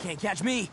Can't catch me.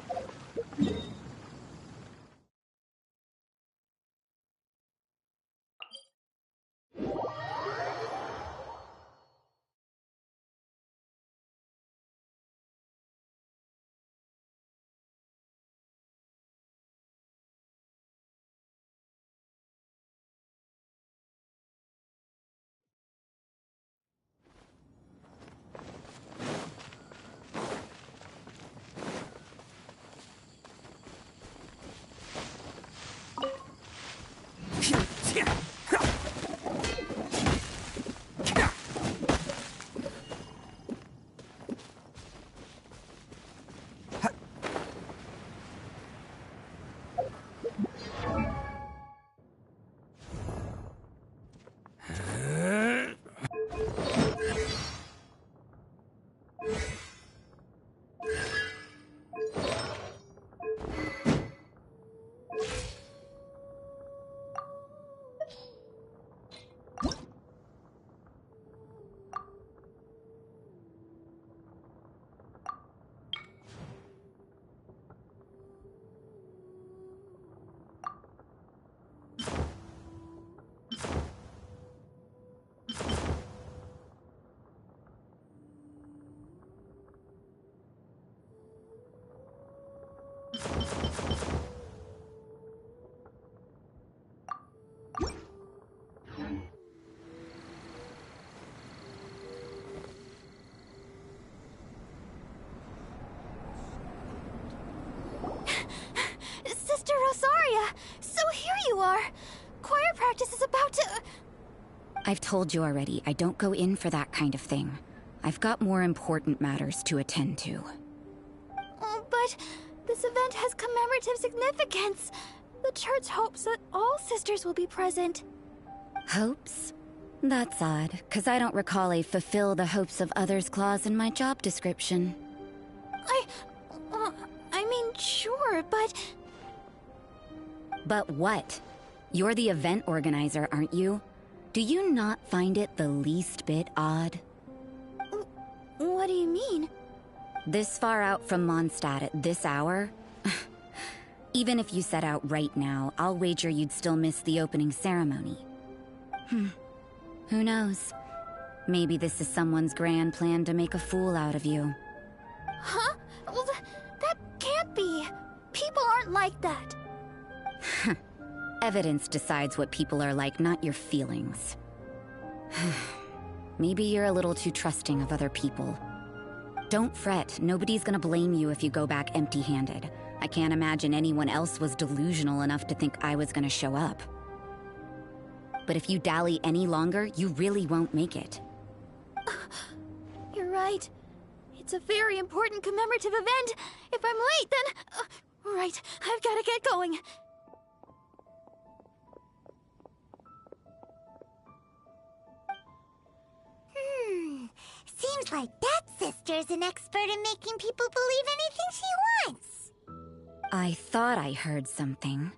Sister Rosaria! So here you are! Choir practice is about to... I've told you already, I don't go in for that kind of thing. I've got more important matters to attend to. Oh, but this event has commemorative significance. The church hopes that all sisters will be present. Hopes? That's odd, 'cause I don't recall a fulfill the hopes of others clause in my job description. I mean, sure, but... But what? You're the event organizer, aren't you? Do you not find it the least bit odd? What do you mean? This far out from Mondstadt at this hour? Even if you set out right now, I'll wager you'd still miss the opening ceremony. Who knows? Maybe this is someone's grand plan to make a fool out of you. Huh? Well, that can't be. People aren't like that. Evidence decides what people are like, not your feelings. Maybe you're a little too trusting of other people. Don't fret, nobody's gonna blame you if you go back empty-handed. I can't imagine anyone else was delusional enough to think I was gonna show up. But if you dally any longer, you really won't make it. You're right. It's a very important commemorative event. If I'm late, then... right, I've gotta get going. Seems like that sister's an expert in making people believe anything she wants. I thought I heard something.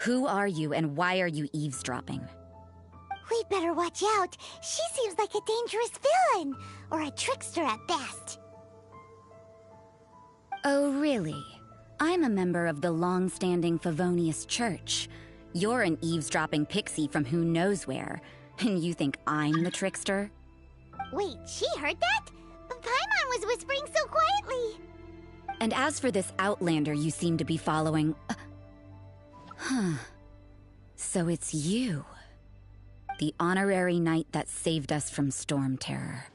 Who are you and why are you eavesdropping? We'd better watch out. She seems like a dangerous villain, or a trickster at best. Oh, really? I'm a member of the long-standing Favonius Church. You're an eavesdropping pixie from who knows where, and you think I'm the trickster? Wait, she heard that? Paimon was whispering so quietly. And as for this outlander you seem to be following... So it's you. The honorary knight that saved us from storm terror.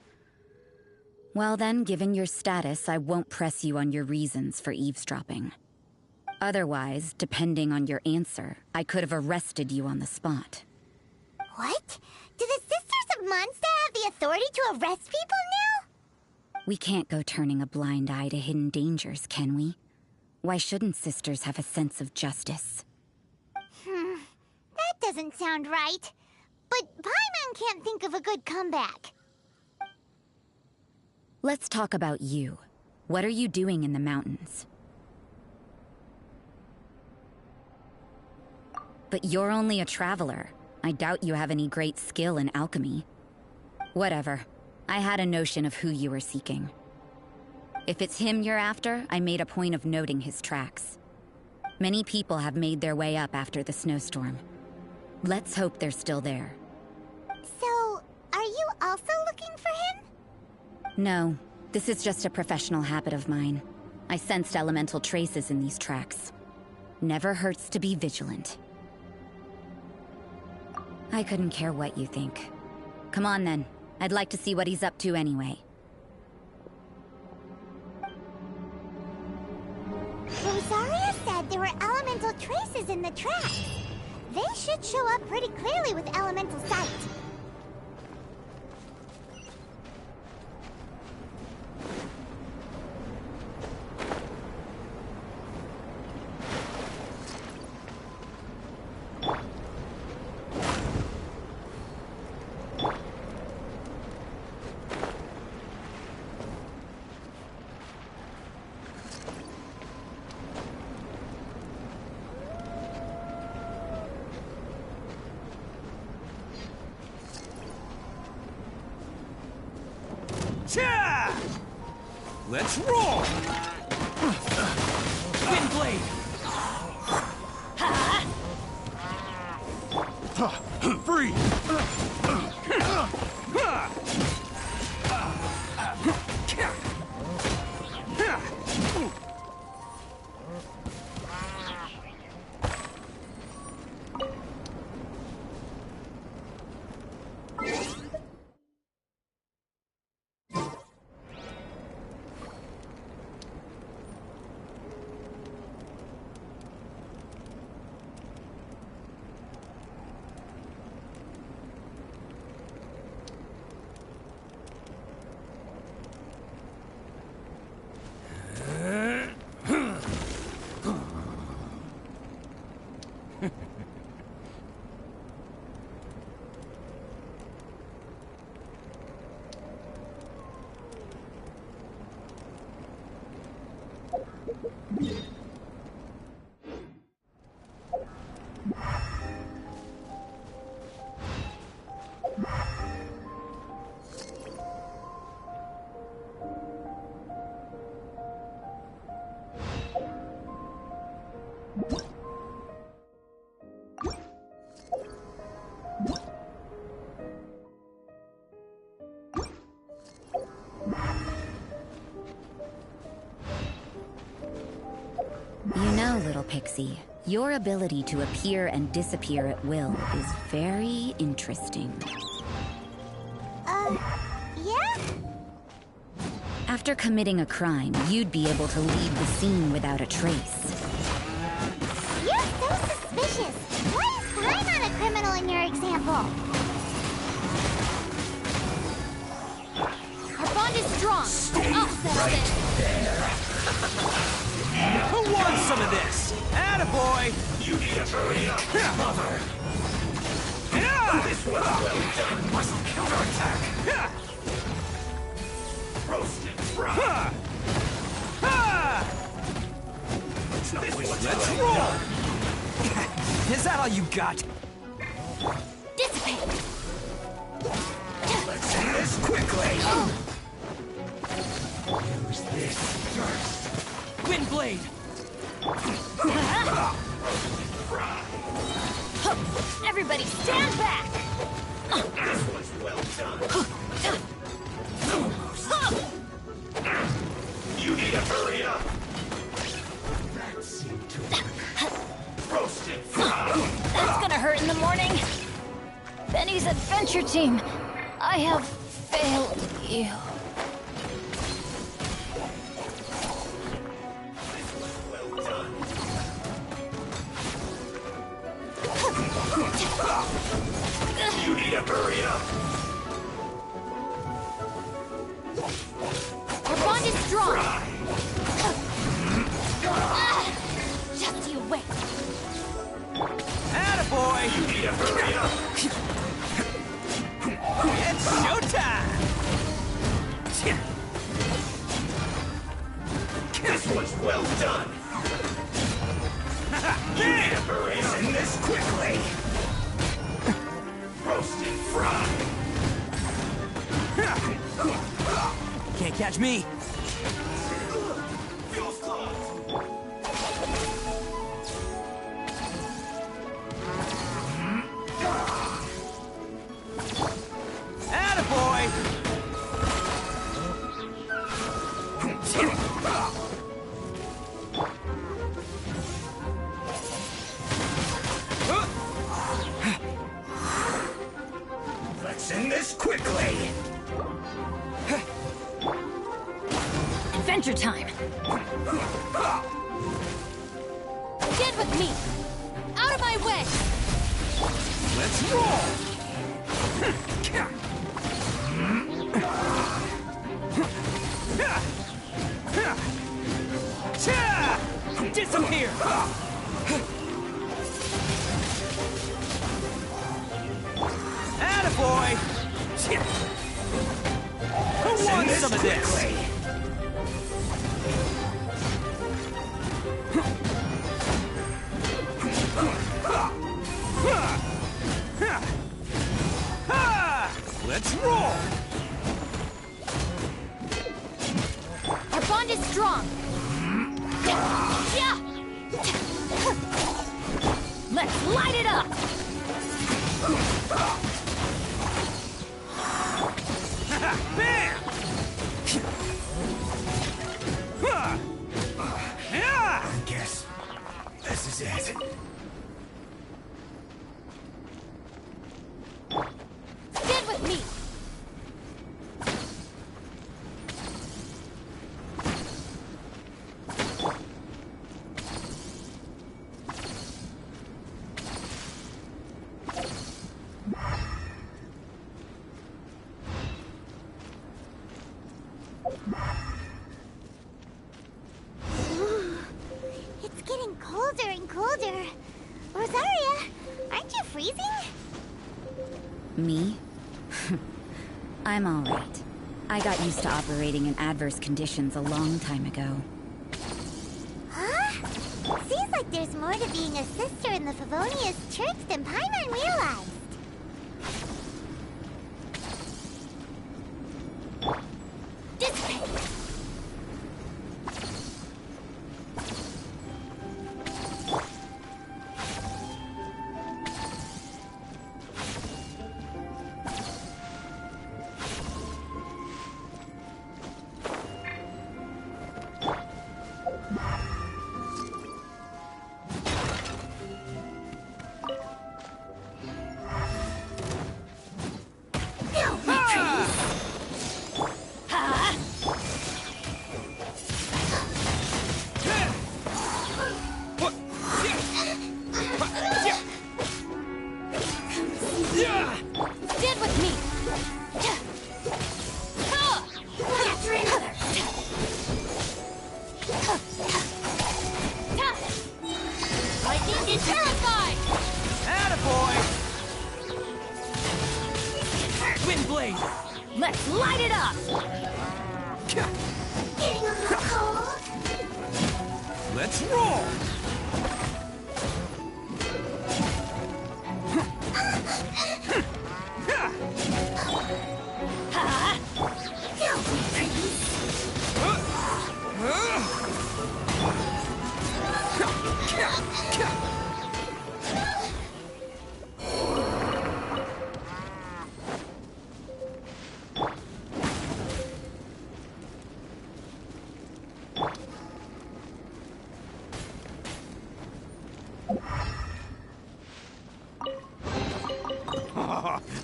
Well then, given your status, I won't press you on your reasons for eavesdropping. Otherwise, depending on your answer, I could have arrested you on the spot. What? Do the Sisters of Mondstadt have the authority to arrest people now? We can't go turning a blind eye to hidden dangers, can we? Why shouldn't sisters have a sense of justice? That doesn't sound right. But Paimon can't think of a good comeback. Let's talk about you. What are you doing in the mountains? But you're only a traveler. I doubt you have any great skill in alchemy. Whatever. I had a notion of who you were seeking. If it's him you're after, I made a point of noting his tracks. Many people have made their way up after the snowstorm. Let's hope they're still there. So, are you also looking for him? No, this is just a professional habit of mine. I sensed elemental traces in these tracks. Never hurts to be vigilant. I couldn't care what you think. Come on then. I'd like to see what he's up to anyway. Rosaria said there were elemental traces in the tracks. They should show up pretty clearly with elemental sight. Let's roll! Windblade! Free! You know, little pixie, your ability to appear and disappear at will is very interesting. Yeah? After committing a crime, you'd be able to leave the scene without a trace. You're so suspicious. Why is crime not a criminal in your example? Our bond is strong. I'll settle this. Who wants some of this? Attaboy! You need to hurry up, mother! This was well done. Must counterattack. Roasted fry. Let's roll! Is that all you got? Dissipate. Let's end this quickly. Use this first. Windblade! Everybody stand back. This was well done. You need to hurry up. That seemed to work. Roasted fry. That's gonna hurt in the morning. Benny's adventure team, I have failed you. You need to hurry up. Our bond is strong. Just you wait. Attaboy! You need to hurry up. It's showtime! This was well done. You need to hurry up. End this quickly. Roasted fry. Can't catch me. your time. Get with me! Out of my way! Let's roll! Disappear! Attaboy! Who wants some of this? Let's roll! Our bond is strong! Yeah! Let's light it up! Bam! I guess this is it. Get with me! It's getting colder and colder. Rosaria, aren't you freezing? Me? I'm all right. I got used to operating in adverse conditions a long time ago. Huh? Seems like there's more to being a sister in the Favonius Church than Paimon realized. Dissipate! Stand with me! After another! Lightning is terrified! Attaboy! Wind blade! Let's light it up! Getting a little cold? Let's roll!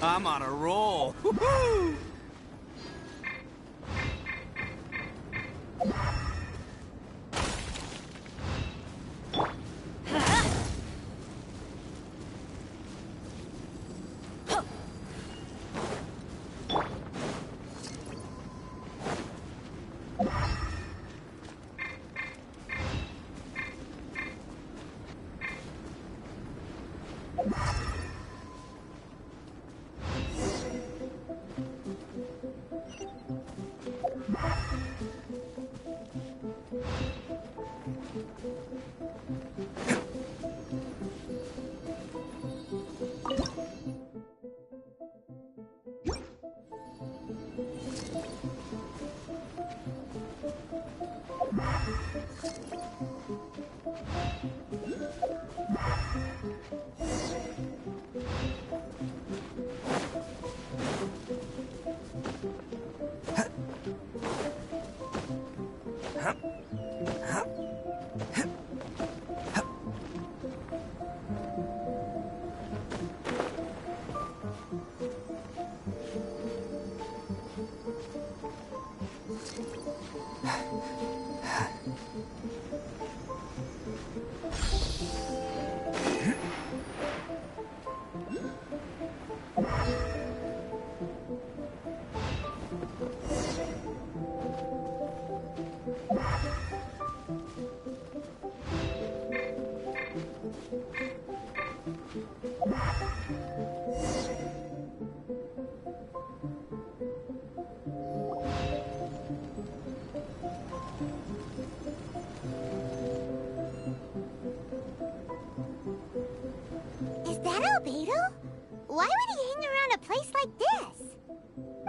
I'm on a roll. Woohoo! that Albedo? Why would he hang around a place like this?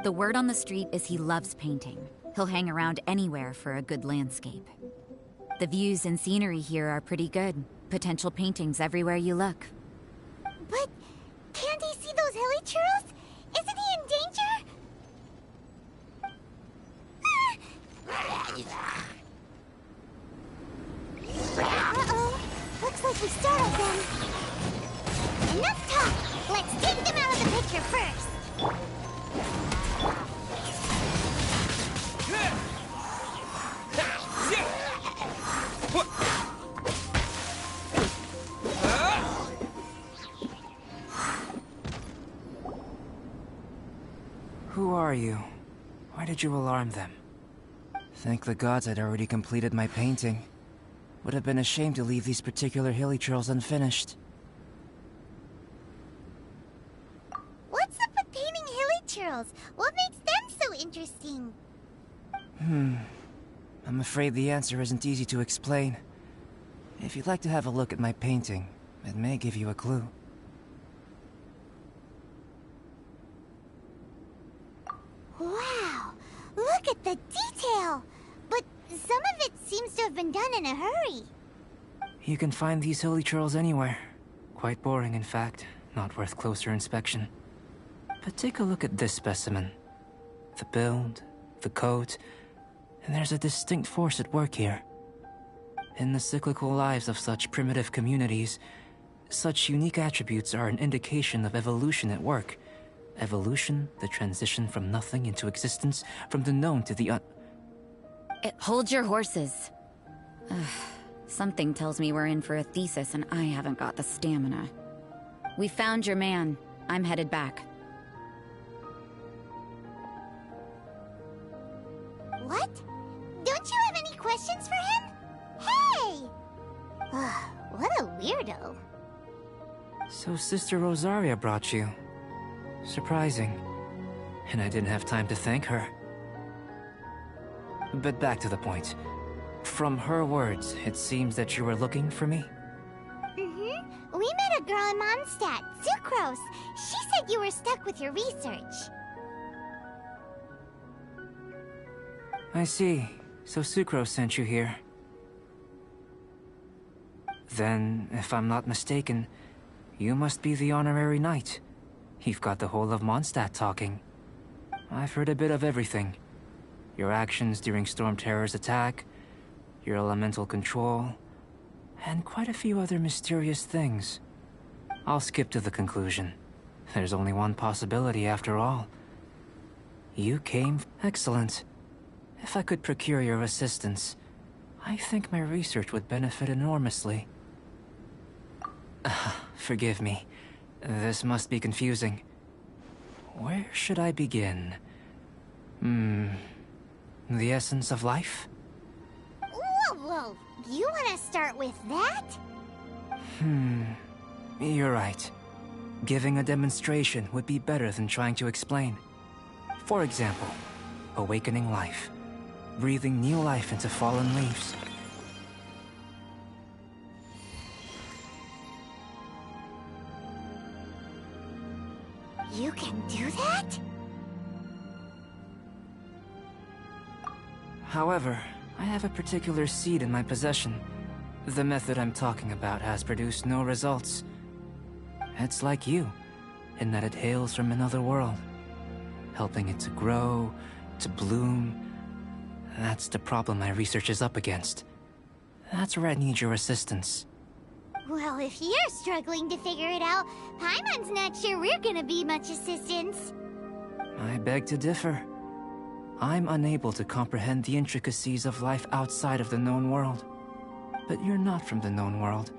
The word on the street is he loves painting. He'll hang around anywhere for a good landscape. The views and scenery here are pretty good. Potential paintings everywhere you look. But can't he see those hilly churls? Isn't he in danger? Uh-oh. Looks like we startled them. Enough talk! Let's take them out of the picture first! Who are you? Why did you alarm them? Thank the gods I'd already completed my painting. Would have been a shame to leave these particular hilly churls unfinished. What's up with painting hilly churls? What makes them so interesting? I'm afraid the answer isn't easy to explain. If you'd like to have a look at my painting, it may give you a clue. Wow! Look at the detail! But some of it seems to have been done in a hurry. You can find these hilly churls anywhere. Quite boring, in fact. Not worth closer inspection. But take a look at this specimen. The build, the coat, and there's a distinct force at work here. In the cyclical lives of such primitive communities, such unique attributes are an indication of evolution at work. Evolution, the transition from nothing into existence, from the known to the Hold your horses. Something tells me we're in for a thesis and I haven't got the stamina. We found your man. I'm headed back. What? Don't you have any questions for him? Hey! What a weirdo. So Sister Rosaria brought you. Surprising. And I didn't have time to thank her. But back to the point. From her words, it seems that you were looking for me? Mm-hmm. We met a girl in Mondstadt, Sucrose. She said you were stuck with your research. I see. So Sucrose sent you here. Then, if I'm not mistaken, you must be the honorary knight. You've got the whole of Mondstadt talking. I've heard a bit of everything. Your actions during Storm Terror's attack, your elemental control, and quite a few other mysterious things. I'll skip to the conclusion. There's only one possibility after all. You came... Excellent. If I could procure your assistance, I think my research would benefit enormously. Forgive me. This must be confusing. Where should I begin? The essence of life? Whoa. You want to start with that? You're right. Giving a demonstration would be better than trying to explain. For example, awakening life. Breathing new life into fallen leaves. You can do that? However, I have a particular seed in my possession. The method I'm talking about has produced no results. It's like you, in that it hails from another world. Helping it to grow, to bloom. That's the problem my research is up against. That's where I need your assistance. Well, if you're struggling to figure it out, Paimon's not sure we're gonna be much assistance. I beg to differ. I'm unable to comprehend the intricacies of life outside of the known world. But you're not from the known world.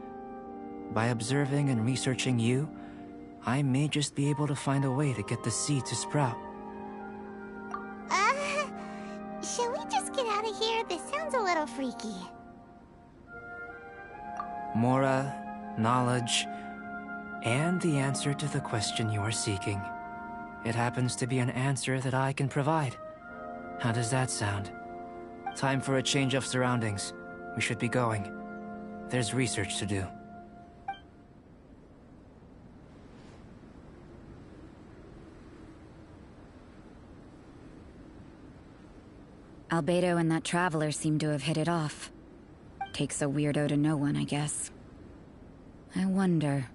By observing and researching you, I may just be able to find a way to get the seed to sprout. Shall we just get out of here? This sounds a little freaky. Mora, knowledge, and the answer to the question you are seeking. It happens to be an answer that I can provide. How does that sound? Time for a change of surroundings. We should be going. There's research to do. Albedo and that traveler seem to have hit it off. Takes a weirdo to know one, I guess. I wonder,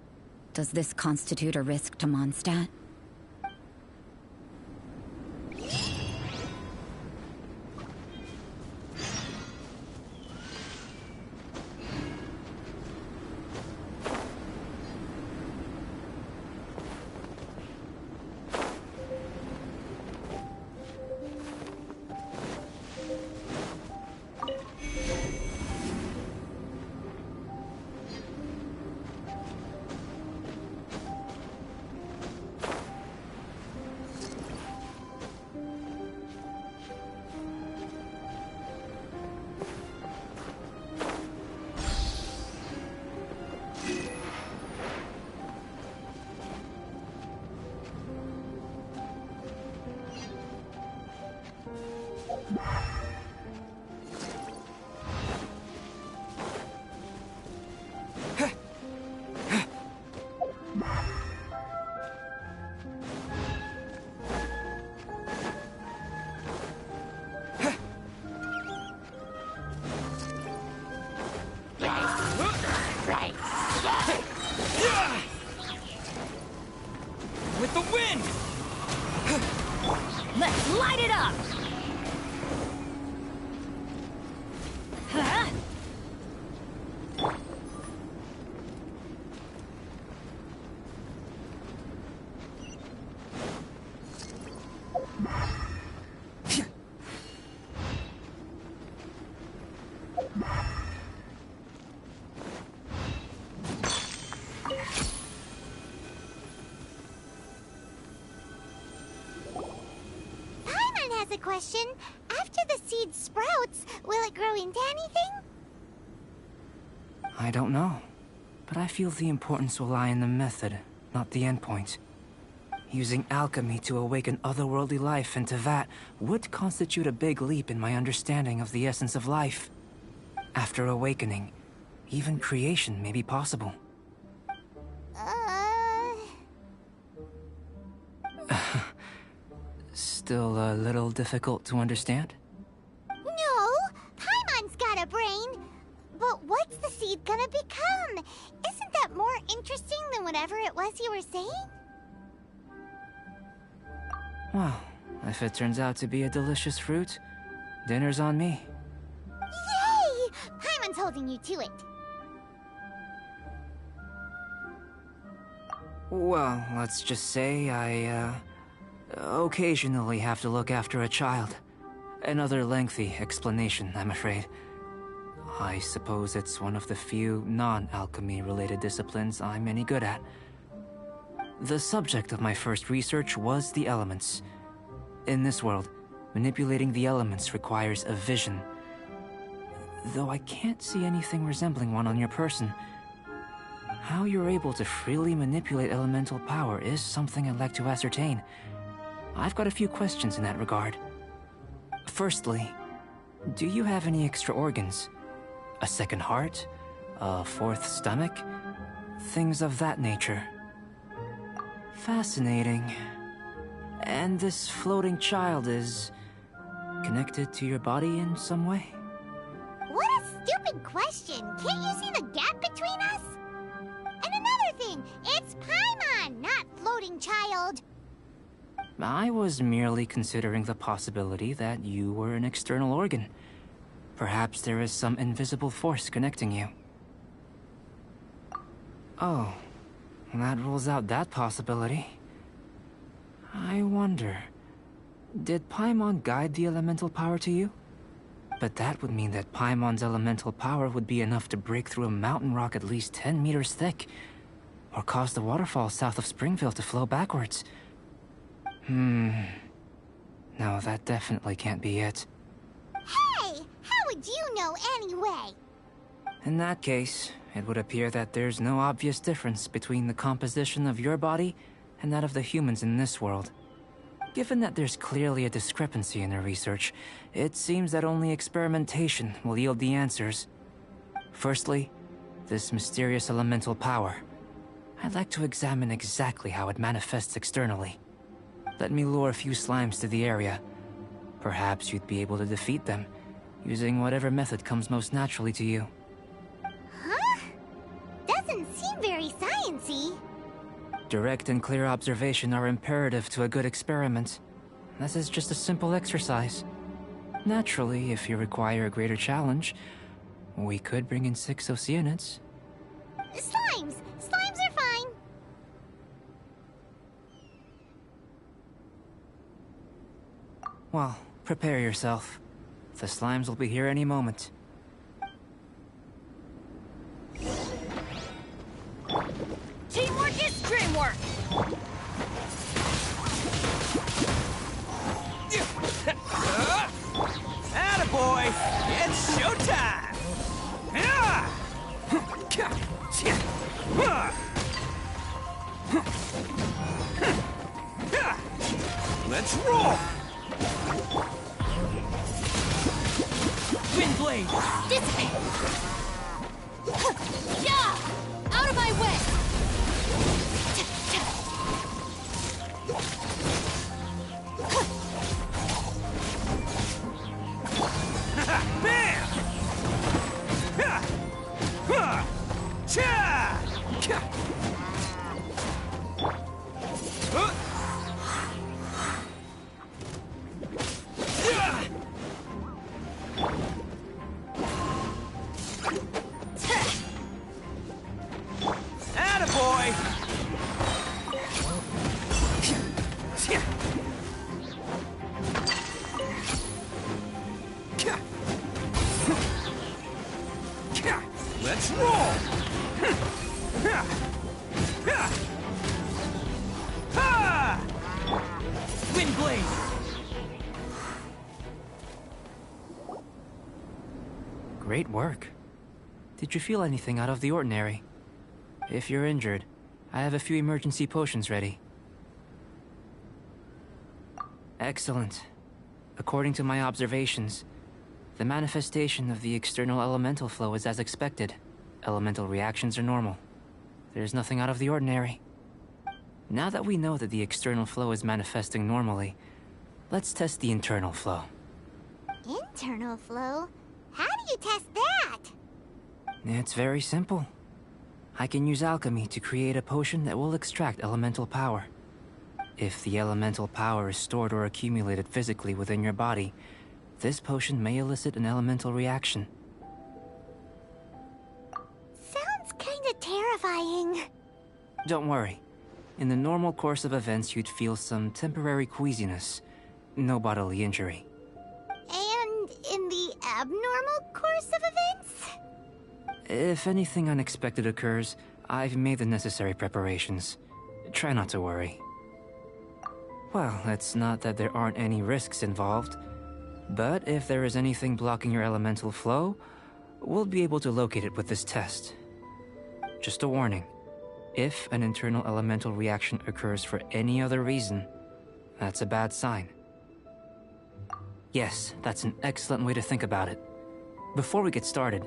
does this constitute a risk to Mondstadt? With the wind! Let's light it up! Huh? A question. After the seed sprouts, will it grow into anything? I don't know, but I feel the importance will lie in the method, not the endpoint. Using alchemy to awaken otherworldly life into that would constitute a big leap in my understanding of the essence of life. After awakening, even creation may be possible. Still a little difficult to understand? No! Paimon's got a brain! But what's the seed gonna become? Isn't that more interesting than whatever it was you were saying? Well, if it turns out to be a delicious fruit, dinner's on me. Yay! Paimon's holding you to it. Well, let's just say I, occasionally have to look after a child. Another lengthy explanation, I'm afraid. I suppose it's one of the few non-alchemy related disciplines I'm any good at. The subject of my first research was the elements. In this world, manipulating the elements requires a vision. Though I can't see anything resembling one on your person. How you're able to freely manipulate elemental power is something I'd like to ascertain. I've got a few questions in that regard. Firstly, do you have any extra organs? A second heart? A fourth stomach? Things of that nature. Fascinating. And this floating child is connected to your body in some way? What a stupid question! Can't you see the gap between us? And another thing, it's Paimon, not floating child. I was merely considering the possibility that you were an external organ. Perhaps there is some invisible force connecting you. Oh, that rules out that possibility. I wonder, did Paimon guide the elemental power to you? But that would mean that Paimon's elemental power would be enough to break through a mountain rock at least 10 meters thick, or cause the waterfall south of Springfield to flow backwards. No, that definitely can't be it. Hey! How would you know anyway? In that case, it would appear that there's no obvious difference between the composition of your body and that of the humans in this world. Given that there's clearly a discrepancy in their research, it seems that only experimentation will yield the answers. Firstly, this mysterious elemental power. I'd like to examine exactly how it manifests externally. Let me lure a few slimes to the area. Perhaps you'd be able to defeat them, using whatever method comes most naturally to you. Huh? Doesn't seem very sciencey. Direct and clear observation are imperative to a good experiment. This is just a simple exercise. Naturally, if you require a greater challenge, we could bring in 6 Oceanids. Slimes! Slimes are fine! Well, prepare yourself. The slimes will be here any moment. Teamwork is dreamwork! Attaboy! It's showtime! Let's roll! Wind blade! Dissipate! Yeah! Out of my way! Bam! Cha! Attaboy! Let's roll! Wind blade! Great work. Did you feel anything out of the ordinary? If you're injured, I have a few emergency potions ready. Excellent. According to my observations, the manifestation of the external elemental flow is as expected. Elemental reactions are normal. There's nothing out of the ordinary. Now that we know that the external flow is manifesting normally, let's test the internal flow. Internal flow? How do you test that? It's very simple. I can use alchemy to create a potion that will extract elemental power. If the elemental power is stored or accumulated physically within your body, this potion may elicit an elemental reaction. Sounds kinda terrifying. Don't worry. In the normal course of events, you'd feel some temporary queasiness. No bodily injury. And in the abnormal course of events? If anything unexpected occurs, I've made the necessary preparations. Try not to worry. Well, it's not that there aren't any risks involved. But if there is anything blocking your elemental flow, we'll be able to locate it with this test. Just a warning. If an internal elemental reaction occurs for any other reason, that's a bad sign. Yes, that's an excellent way to think about it. Before we get started,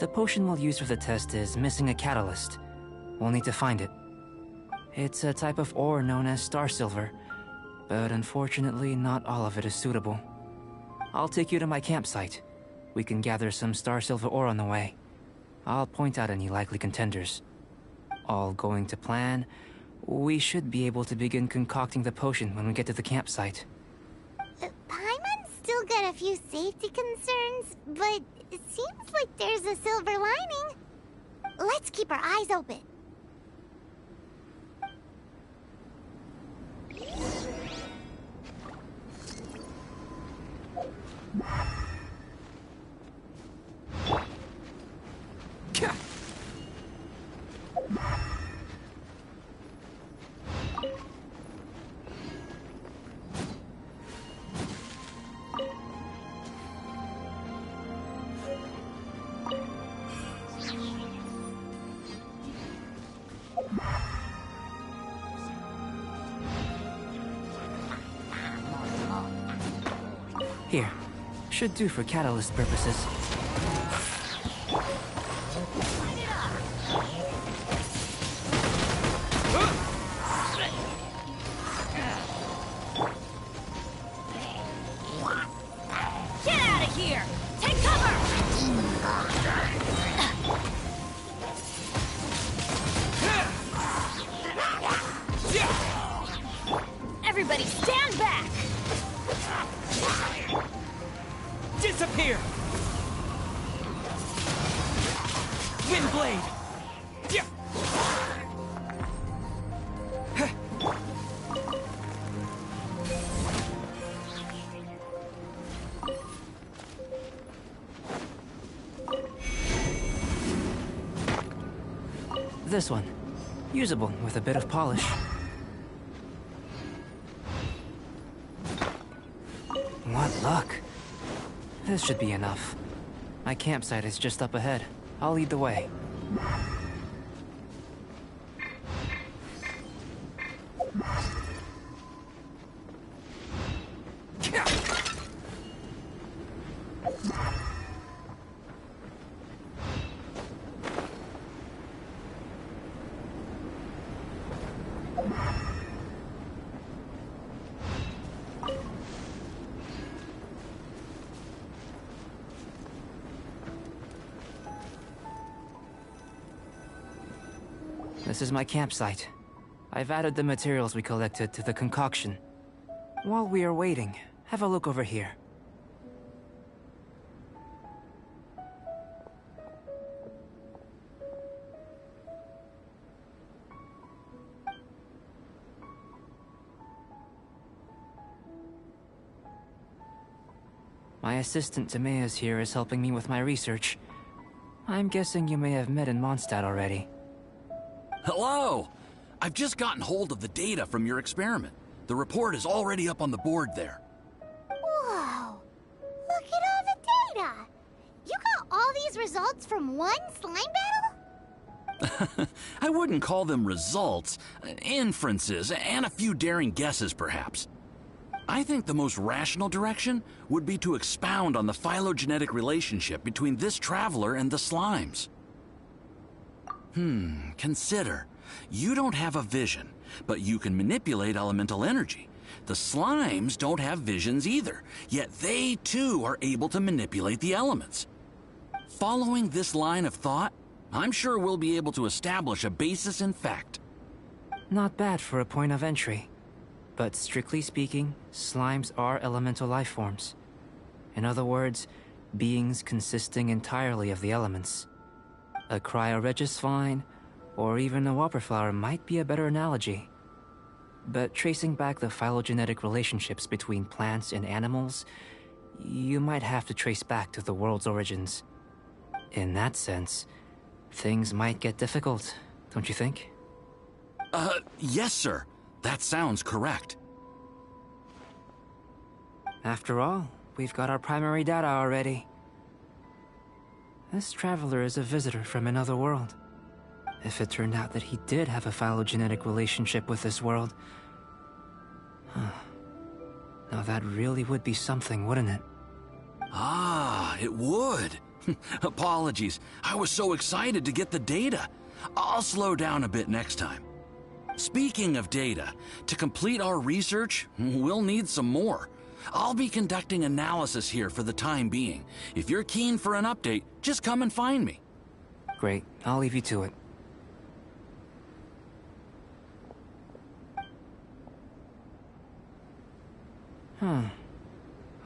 the potion we'll use for the test is missing a catalyst. We'll need to find it. It's a type of ore known as star silver, but unfortunately not all of it is suitable. I'll take you to my campsite. We can gather some star silver ore on the way. I'll point out any likely contenders. All going to plan, we should be able to begin concocting the potion when we get to the campsite. Paimon's still got a few safety concerns, but it seems like there's a silver lining. Let's keep our eyes open. Here. Should do for catalyst purposes. Wind blade! Yeah. This one. Usable with a bit of polish. What luck. This should be enough. My campsite is just up ahead. I'll lead the way. This is my campsite. I've added the materials we collected to the concoction. While we are waiting, have a look over here. My assistant Timaeus here is helping me with my research. I'm guessing you may have met in Mondstadt already. Hello! I've just gotten hold of the data from your experiment. The report is already up on the board there. Whoa! Look at all the data! You got all these results from one slime battle? I wouldn't call them results, inferences, and a few daring guesses perhaps. I think the most rational direction would be to expound on the phylogenetic relationship between this traveler and the slimes. Consider. You don't have a vision, but you can manipulate elemental energy. The slimes don't have visions either, yet they too are able to manipulate the elements. Following this line of thought, I'm sure we'll be able to establish a basis in fact. Not bad for a point of entry. But strictly speaking, slimes are elemental life forms. In other words, beings consisting entirely of the elements. A cryoregisvine, or even a whopperflower might be a better analogy. But tracing back the phylogenetic relationships between plants and animals, you might have to trace back to the world's origins. In that sense, things might get difficult, don't you think? Yes, sir. That sounds correct. After all, we've got our primary data already. This traveler is a visitor from another world. If it turned out that he did have a phylogenetic relationship with this world... Now that really would be something, wouldn't it? Ah, it would. Apologies. I was so excited to get the data. I'll slow down a bit next time. Speaking of data, to complete our research, we'll need some more. I'll be conducting analysis here for the time being. If you're keen for an update, just come and find me. Great. I'll leave you to it.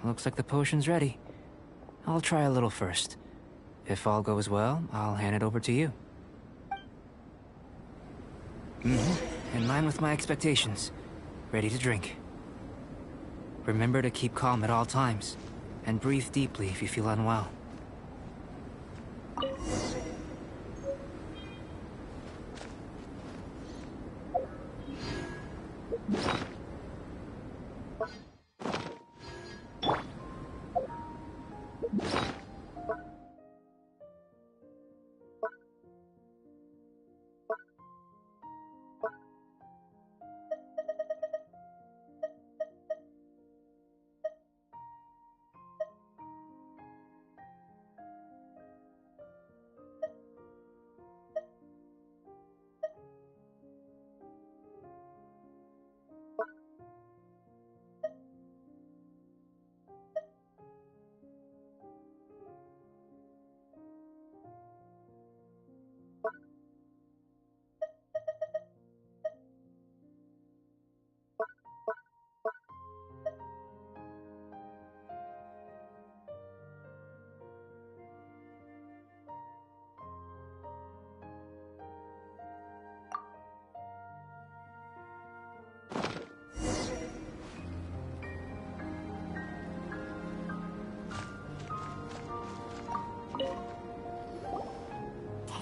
Looks like the potion's ready. I'll try a little first. If all goes well, I'll hand it over to you. In line with my expectations. Ready to drink. Remember to keep calm at all times, and breathe deeply if you feel unwell.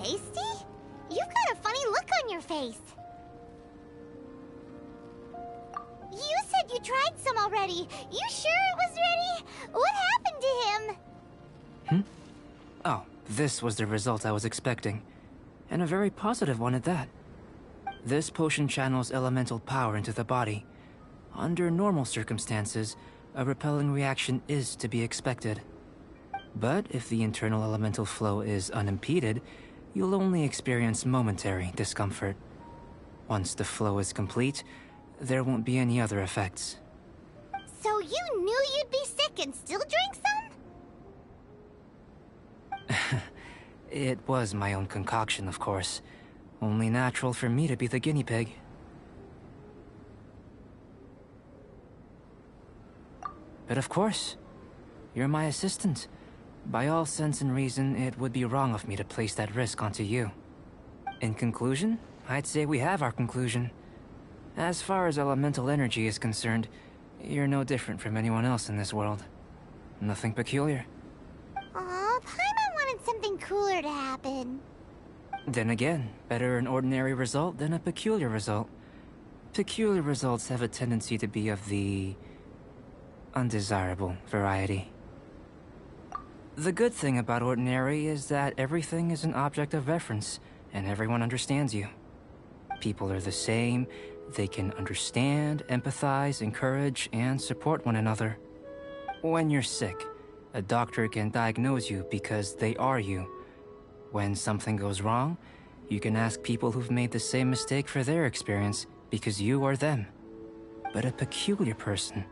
tasty? You've got a funny look on your face. You said you tried some already. You sure it was ready? What happened to him? Oh, this was the result I was expecting. And a very positive one at that. This potion channels elemental power into the body. Under normal circumstances, a repelling reaction is to be expected. But if the internal elemental flow is unimpeded, you'll only experience momentary discomfort. Once the flow is complete, there won't be any other effects. So you knew you'd be sick and still drank some? It was my own concoction, of course. Only natural for me to be the guinea pig. But of course, you're my assistant. By all sense and reason, it would be wrong of me to place that risk onto you. In conclusion, I'd say we have our conclusion. As far as elemental energy is concerned, you're no different from anyone else in this world. Nothing peculiar. Aw, Paimon wanted something cooler to happen. Then again, better an ordinary result than a peculiar result. Peculiar results have a tendency to be of the undesirable variety. The good thing about ordinary is that everything is an object of reference, and everyone understands you. People are the same, they can understand, empathize, encourage, and support one another. When you're sick, a doctor can diagnose you because they are you. When something goes wrong, you can ask people who've made the same mistake for their experience because you are them. But a peculiar person,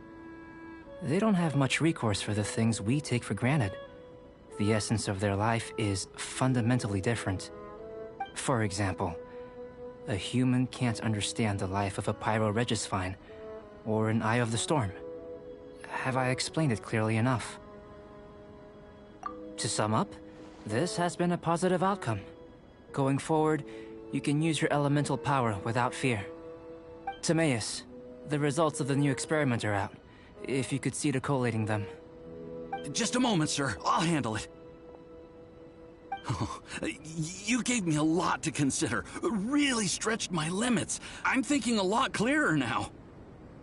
they don't have much recourse for the things we take for granted. The essence of their life is fundamentally different. For example, a human can't understand the life of a pyro-regisvine or an eye of the storm. Have I explained it clearly enough? To sum up, this has been a positive outcome. Going forward, you can use your elemental power without fear. Timaeus, the results of the new experiment are out. If you could see to collating them. Just a moment, sir. I'll handle it. Oh, you gave me a lot to consider. Really stretched my limits. I'm thinking a lot clearer now.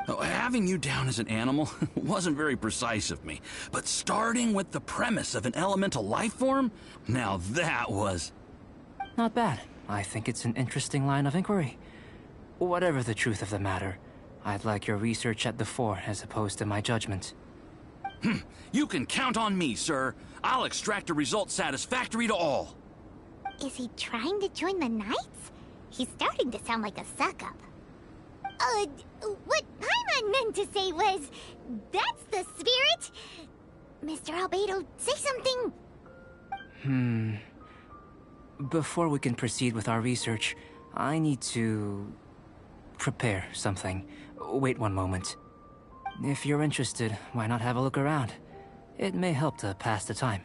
Having you down as an animal wasn't very precise of me, but starting with the premise of an elemental life form, now that was... Not bad. I think it's an interesting line of inquiry. Whatever the truth of the matter, I'd like your research at the fore as opposed to my judgment. You can count on me, sir. I'll extract a result satisfactory to all. Is he trying to join the Knights? He's starting to sound like a suck-up. What Paimon meant to say was, that's the spirit! Mr. Albedo, say something! Before we can proceed with our research, I need to... prepare something. Wait one moment. If you're interested, why not have a look around? It may help to pass the time.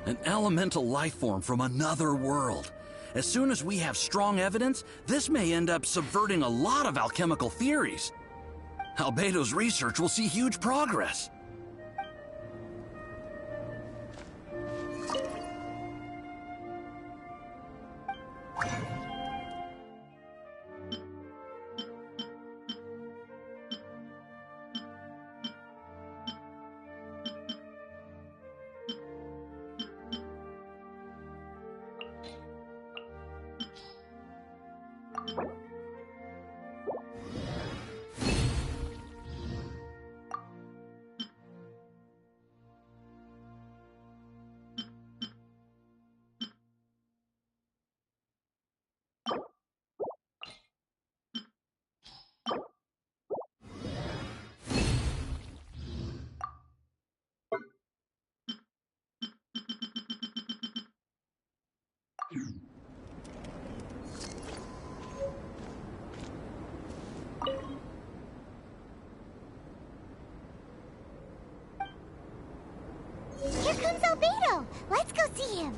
An elemental life form from another world. As soon as we have strong evidence, this may end up subverting a lot of alchemical theories. Albedo's research will see huge progress. Albedo! Let's go see him.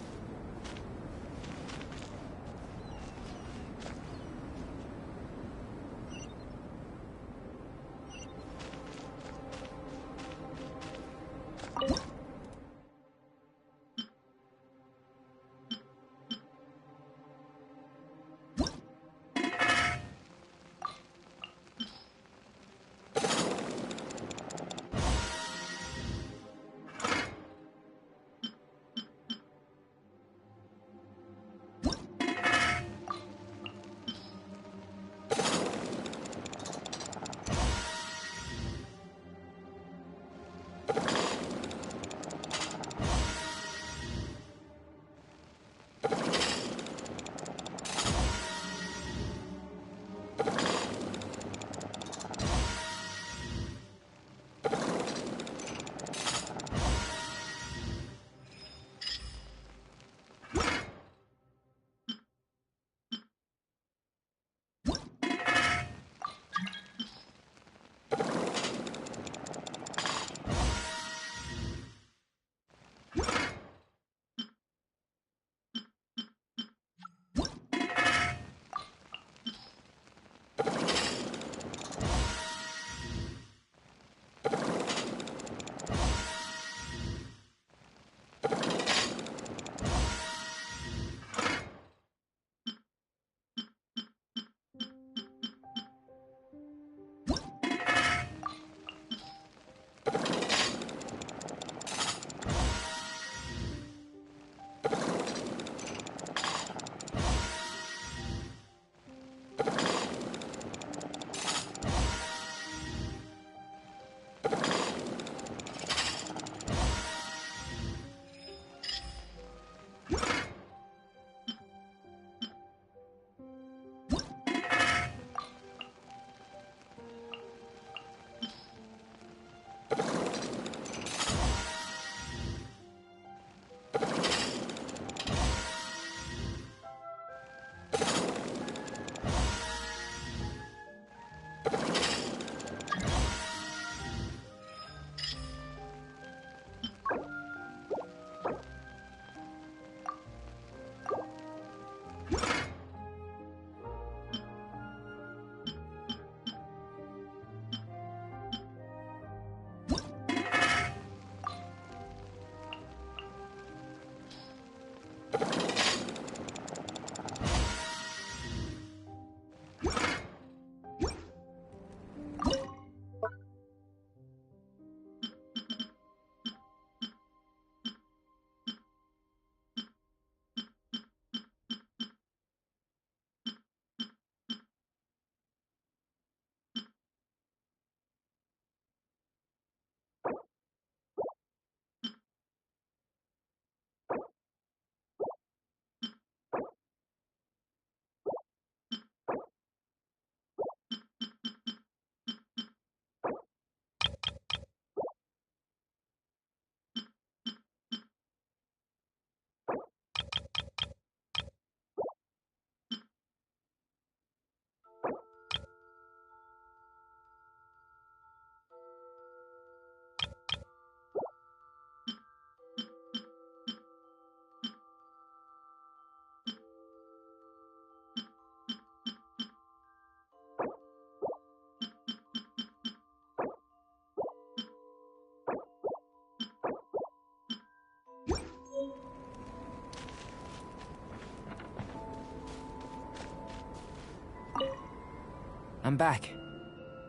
I'm back.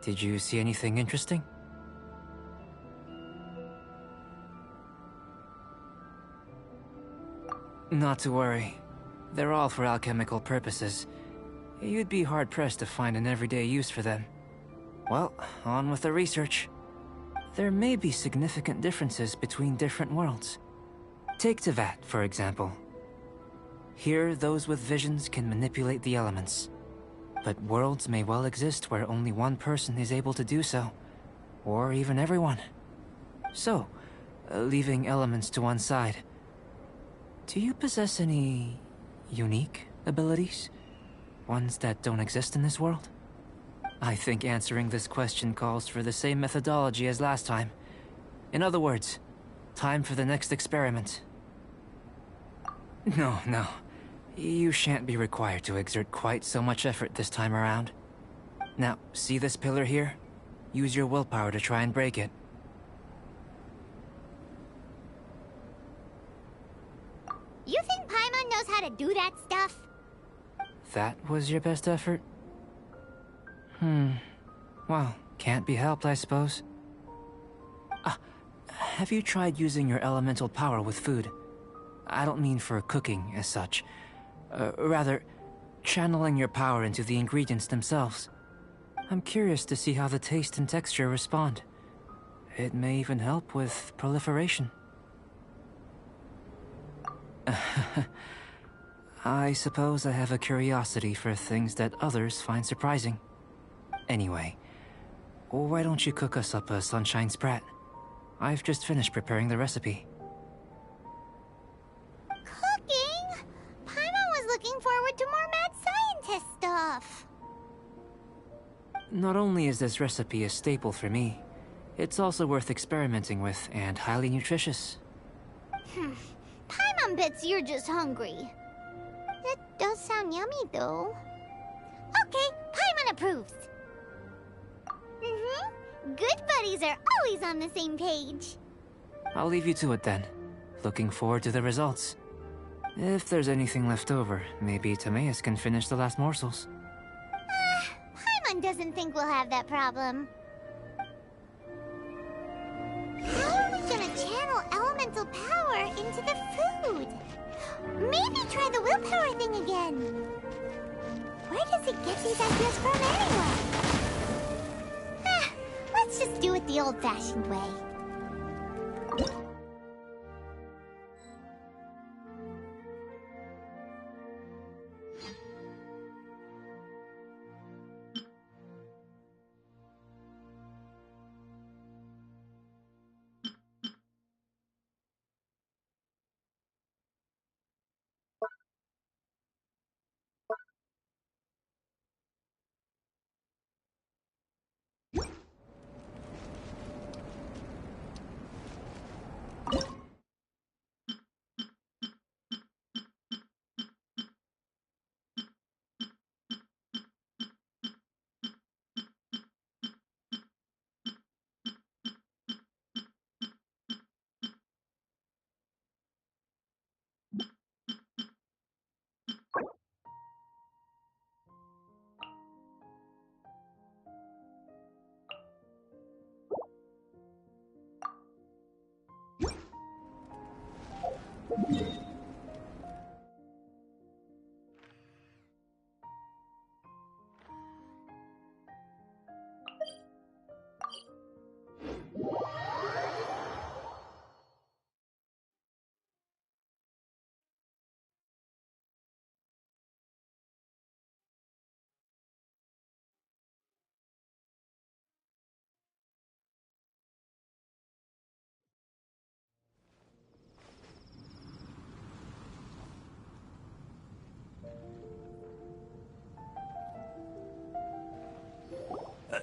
Did you see anything interesting? Not to worry. They're all for alchemical purposes. You'd be hard-pressed to find an everyday use for them. Well, on with the research. There may be significant differences between different worlds. Take Tevat, for example. Here, those with visions can manipulate the elements. But worlds may well exist where only one person is able to do so. Or even everyone. So, leaving elements to one side, do you possess any unique abilities? Ones that don't exist in this world? I think answering this question calls for the same methodology as last time. In other words, time for the next experiment. No, no. You shan't be required to exert quite so much effort this time around. Now, see this pillar here? Use your willpower to try and break it. You think Paimon knows how to do that stuff? That was your best effort? Well, can't be helped, I suppose. Have you tried using your elemental power with food? I don't mean for cooking, as such. Rather, channeling your power into the ingredients themselves. I'm curious to see how the taste and texture respond. It may even help with proliferation. I suppose I have a curiosity for things that others find surprising. Anyway, why don't you cook us up a sunshine sprat? I've just finished preparing the recipe. Cooking? Paimon was looking forward to more mad scientist stuff. Not only is this recipe a staple for me, it's also worth experimenting with and highly nutritious. Paimon bets you're just hungry. It does sound yummy, though. Okay, Paimon approves. Good buddies are always on the same page. I'll leave you to it then. Looking forward to the results. If there's anything left over, maybe Timaeus can finish the last morsels. Paimon doesn't think we'll have that problem. How are we gonna channel elemental power into the food? Maybe try the willpower thing again. Where does it get these ideas from anyway? Let's just do it the old-fashioned way.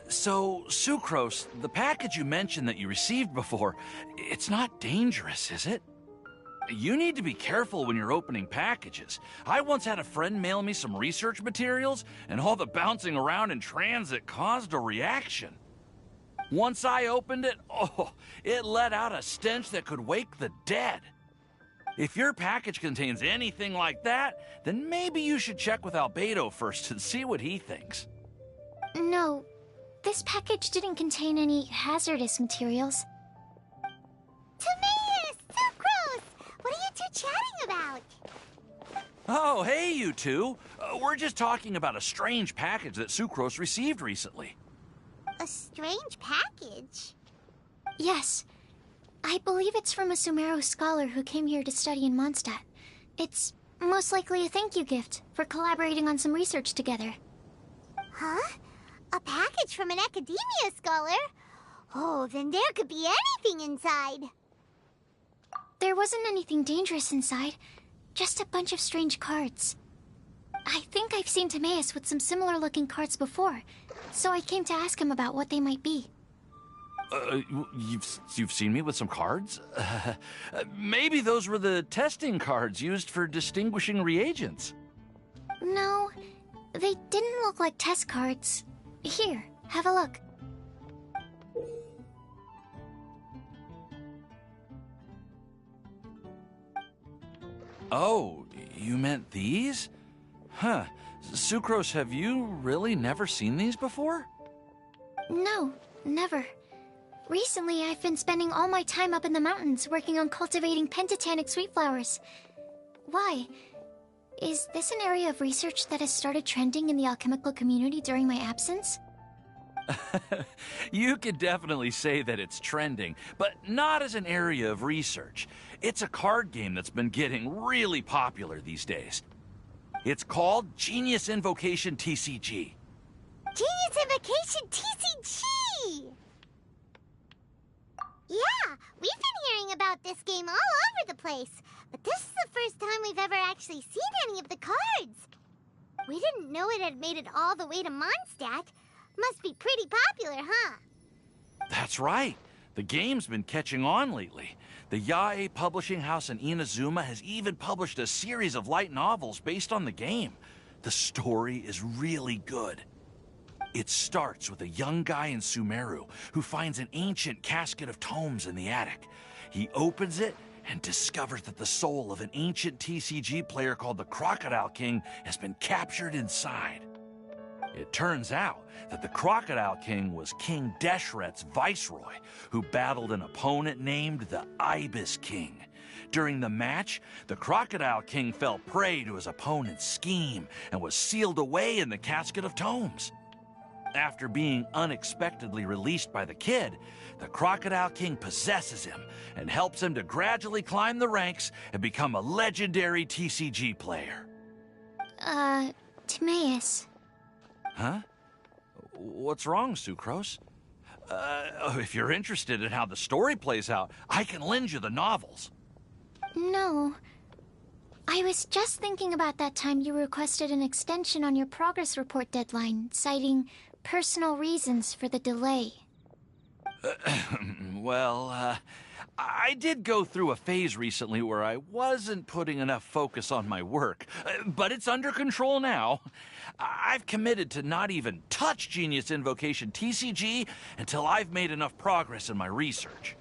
So, Sucrose, the package you mentioned that you received before, it's not dangerous, is it? You need to be careful when you're opening packages. I once had a friend mail me some research materials, and all the bouncing around in transit caused a reaction. Once I opened it, it let out a stench that could wake the dead. If your package contains anything like that, then maybe you should check with Albedo first and see what he thinks. No, this package didn't contain any hazardous materials. Timaeus! Sucrose! What are you two chatting about? Oh, hey, you two. We're just talking about a strange package that Sucrose received recently. A strange package? Yes. I believe it's from a Sumeru scholar who came here to study in Mondstadt. It's most likely a thank you gift for collaborating on some research together. Huh? A package from an academia scholar? Oh, then there could be anything inside. There wasn't anything dangerous inside, just a bunch of strange cards. I think I've seen Timaeus with some similar looking cards before, so I came to ask him about what they might be. You've seen me with some cards? Maybe those were the testing cards used for distinguishing reagents. No, they didn't look like test cards. Here, have a look. Oh, you meant these? Huh. Sucrose, have you really never seen these before? No, never. Recently, I've been spending all my time up in the mountains working on cultivating pentatonic sweet flowers. Why? Is this an area of research that has started trending in the alchemical community during my absence? You could definitely say that it's trending, but not as an area of research. It's a card game that's been getting really popular these days. It's called Genius Invocation TCG. Genius Invocation TCG! Yeah, we've been hearing about this game all over the place, but this is the first time we've ever actually seen any of the cards. We didn't know it had made it all the way to Mondstadt. Must be pretty popular, huh? That's right. The game's been catching on lately. The Yae publishing house in Inazuma has even published a series of light novels based on the game. The story is really good. It starts with a young guy in Sumeru who finds an ancient casket of tomes in the attic. He opens it and discovers that the soul of an ancient TCG player called the Crocodile King has been captured inside. It turns out that the Crocodile King was King Deshret's viceroy, who battled an opponent named the Ibis King. During the match, the Crocodile King fell prey to his opponent's scheme and was sealed away in the casket of tomes. After being unexpectedly released by the kid, the Crocodile King possesses him and helps him to gradually climb the ranks and become a legendary TCG player. Timaeus. Huh? What's wrong, Sucrose? If you're interested in how the story plays out, I can lend you the novels. No. I was just thinking about that time you requested an extension on your progress report deadline, citing personal reasons for the delay. Well, I did go through a phase recently where I wasn't putting enough focus on my work, but it's under control now. I've committed to not even touch Genius Invocation TCG until I've made enough progress in my research.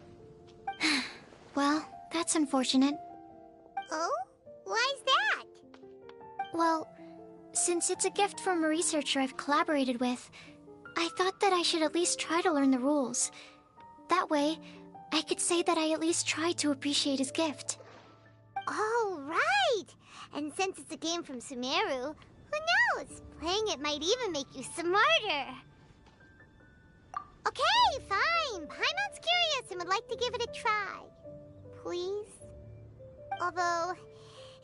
Well, that's unfortunate. Oh? Why's that? Well, since it's a gift from a researcher I've collaborated with, I thought that I should at least try to learn the rules. That way, I could say that I at least tried to appreciate his gift. Oh, right! And since it's a game from Sumeru, who knows? Playing it might even make you smarter. Okay, fine. Paimon's curious and would like to give it a try. Please? Although,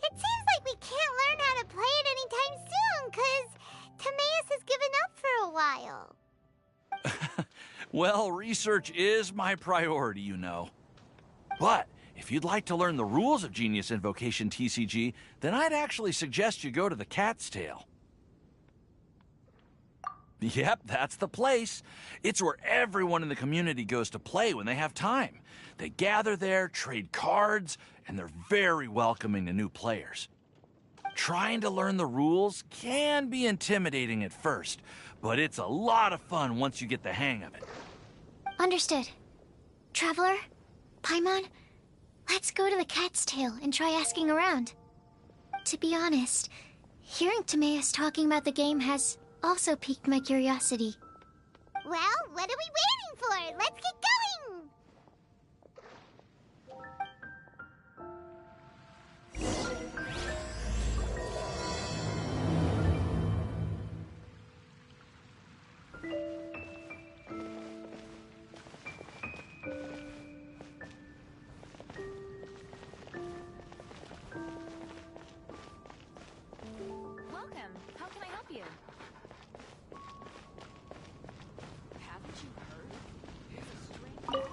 it seems like we can't learn how to play it anytime soon, 'cause Timaeus has given up for a while. Well, research is my priority, you know. But if you'd like to learn the rules of Genius Invocation TCG, then I'd actually suggest you go to the Cat's Tail. Yep, that's the place. It's where everyone in the community goes to play when they have time. They gather there, trade cards, and they're very welcoming to new players. Trying to learn the rules can be intimidating at first, but it's a lot of fun once you get the hang of it. Understood. Traveler, Paimon, let's go to the Cat's Tail and try asking around. To be honest, hearing Timaeus talking about the game has also piqued my curiosity. Well, what are we waiting for? Let's get going! Welcome. How can I help you? Haven't you heard? There's a strange...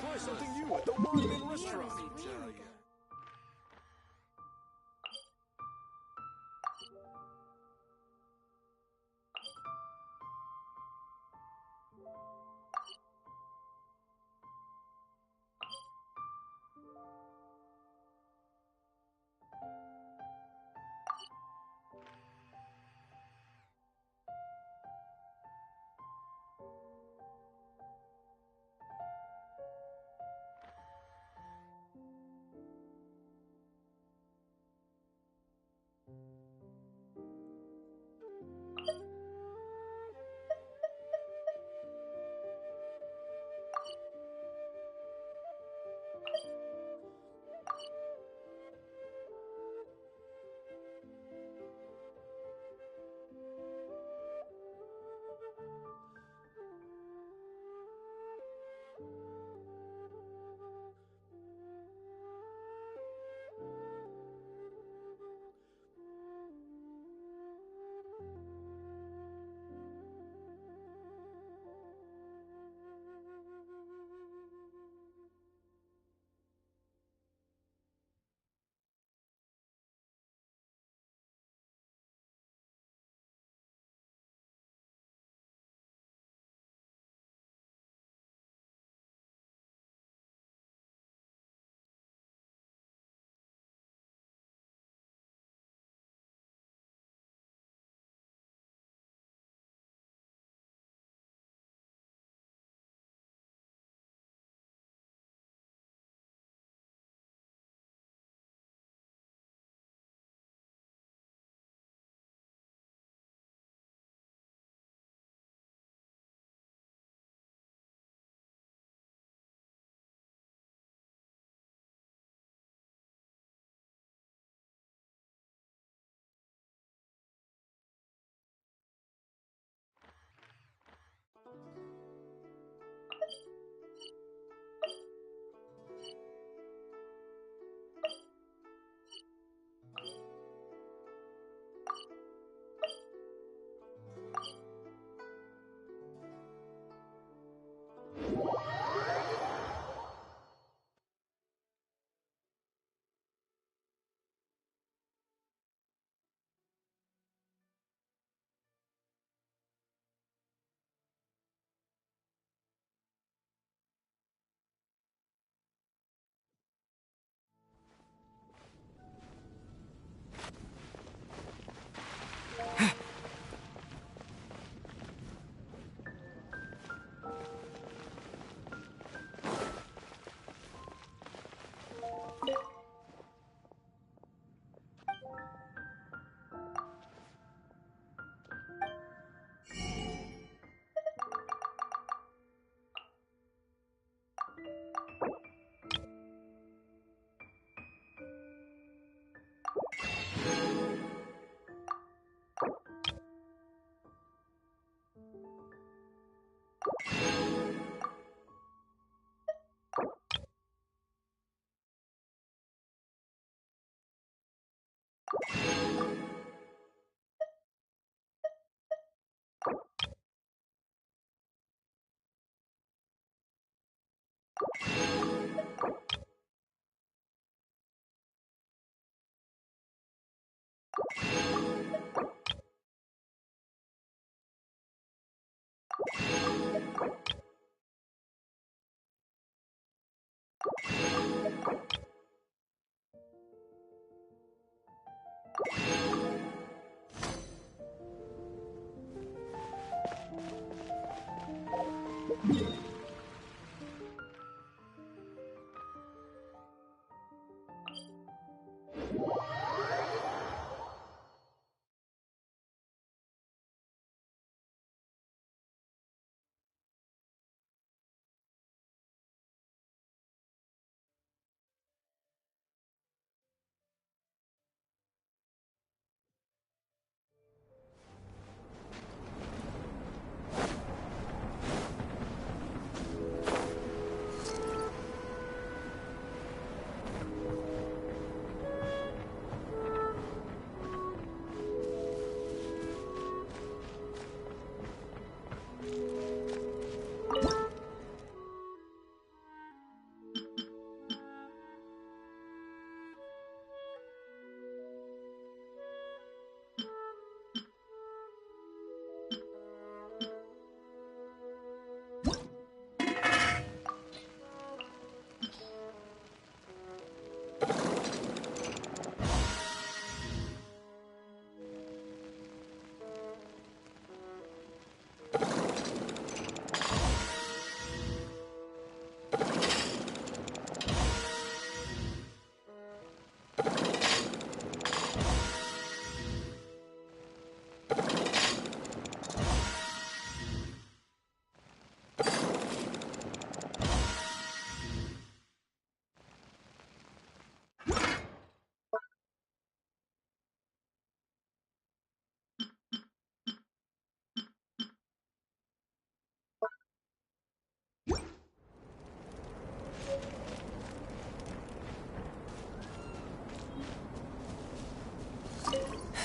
Try something new at the Ramen restaurant.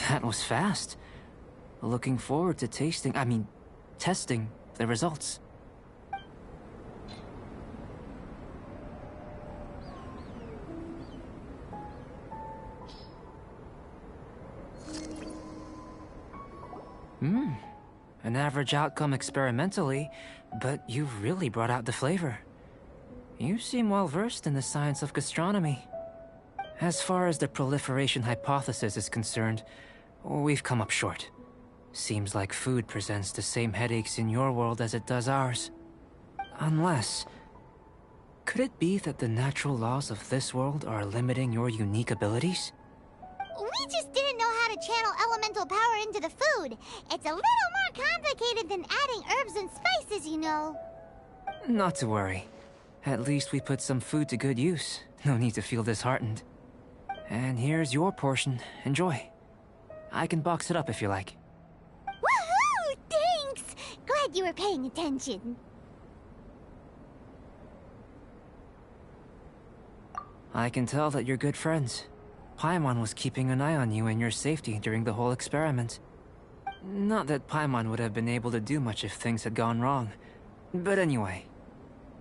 That was fast. Looking forward to testing the results. An average outcome experimentally, but you've really brought out the flavor. You seem well versed in the science of gastronomy. As far as the proliferation hypothesis is concerned, we've come up short. Seems like food presents the same headaches in your world as it does ours. Unless... could it be that the natural laws of this world are limiting your unique abilities? We just didn't know how to channel elemental power into the food. It's a little more complicated than adding herbs and spices, you know. Not to worry. At least we put some food to good use. No need to feel disheartened. And here's your portion. Enjoy. I can box it up if you like. Woohoo! Thanks! Glad you were paying attention. I can tell that you're good friends. Paimon was keeping an eye on you and your safety during the whole experiment. Not that Paimon would have been able to do much if things had gone wrong. But anyway.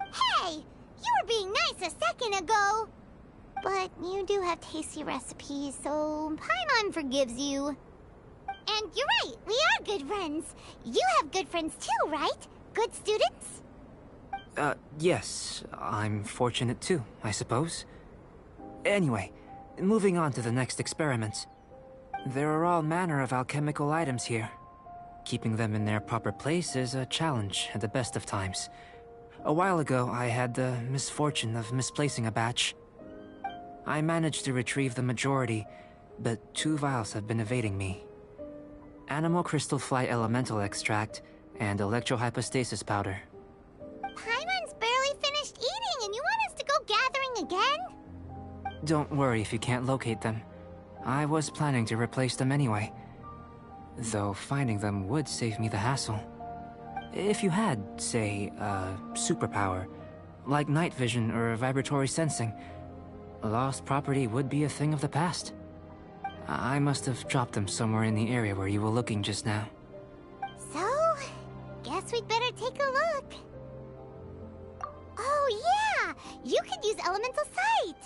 Hey! You were being nice a second ago! But you do have tasty recipes, so Paimon forgives you. And you're right, we are good friends. You have good friends too, right? Good students? Yes. I'm fortunate too, I suppose. Anyway, moving on to the next experiment. There are all manner of alchemical items here. Keeping them in their proper place is a challenge at the best of times. A while ago, I had the misfortune of misplacing a batch. I managed to retrieve the majority, but 2 vials have been evading me. Animal crystal fly elemental extract and electrohypostasis powder. Paimon's barely finished eating and you want us to go gathering again? Don't worry if you can't locate them. I was planning to replace them anyway. Though finding them would save me the hassle. If you had, say, a superpower, like night vision or vibratory sensing, lost property would be a thing of the past. I must have dropped them somewhere in the area where you were looking just now. So, guess we'd better take a look. Oh yeah! You could use elemental sight!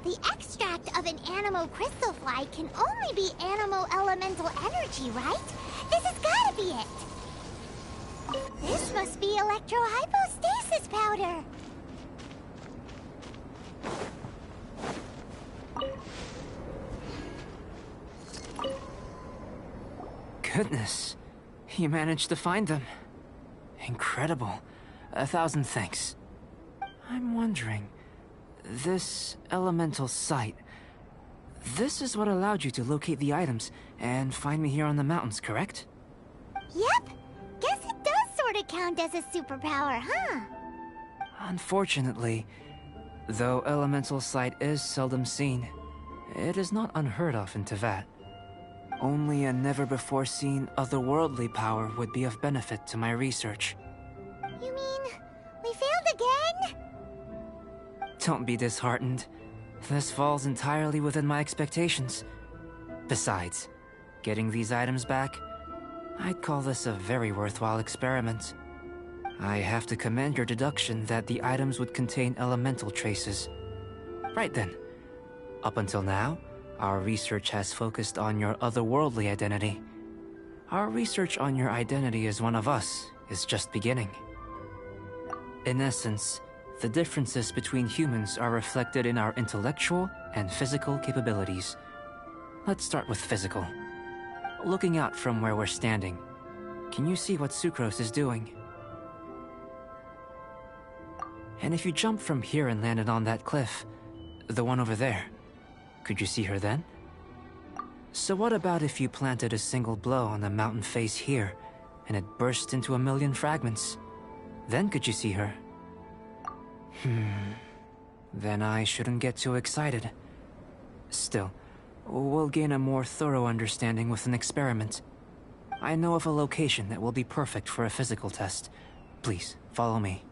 The extract of an animo crystal fly can only be animo elemental energy, right? This has gotta be it! This must be electrohypostasis powder! Goodness, you managed to find them. Incredible. 1,000 thanks. I'm wondering, this elemental sight, this is what allowed you to locate the items and find me here on the mountains, correct? Yep! Guess it does sort of count as a superpower, huh? Unfortunately, though elemental sight is seldom seen, it is not unheard of in Teyvat. Only a never-before-seen otherworldly power would be of benefit to my research. You mean, we failed again? Don't be disheartened. This falls entirely within my expectations. Besides, getting these items back, I'd call this a very worthwhile experiment. I have to commend your deduction that the items would contain elemental traces. Right then. Up until now, our research has focused on your otherworldly identity. Our research on your identity as one of us is just beginning. In essence, the differences between humans are reflected in our intellectual and physical capabilities. Let's start with physical. Looking out from where we're standing, can you see what Sucrose is doing? And if you jumped from here and landed on that cliff, the one over there, could you see her then? So what about if you planted a single blow on the mountain face here, and it burst into 1,000,000 fragments? Then could you see her? Then I shouldn't get too excited. Still, we'll gain a more thorough understanding with an experiment. I know of a location that will be perfect for a physical test. Please, follow me.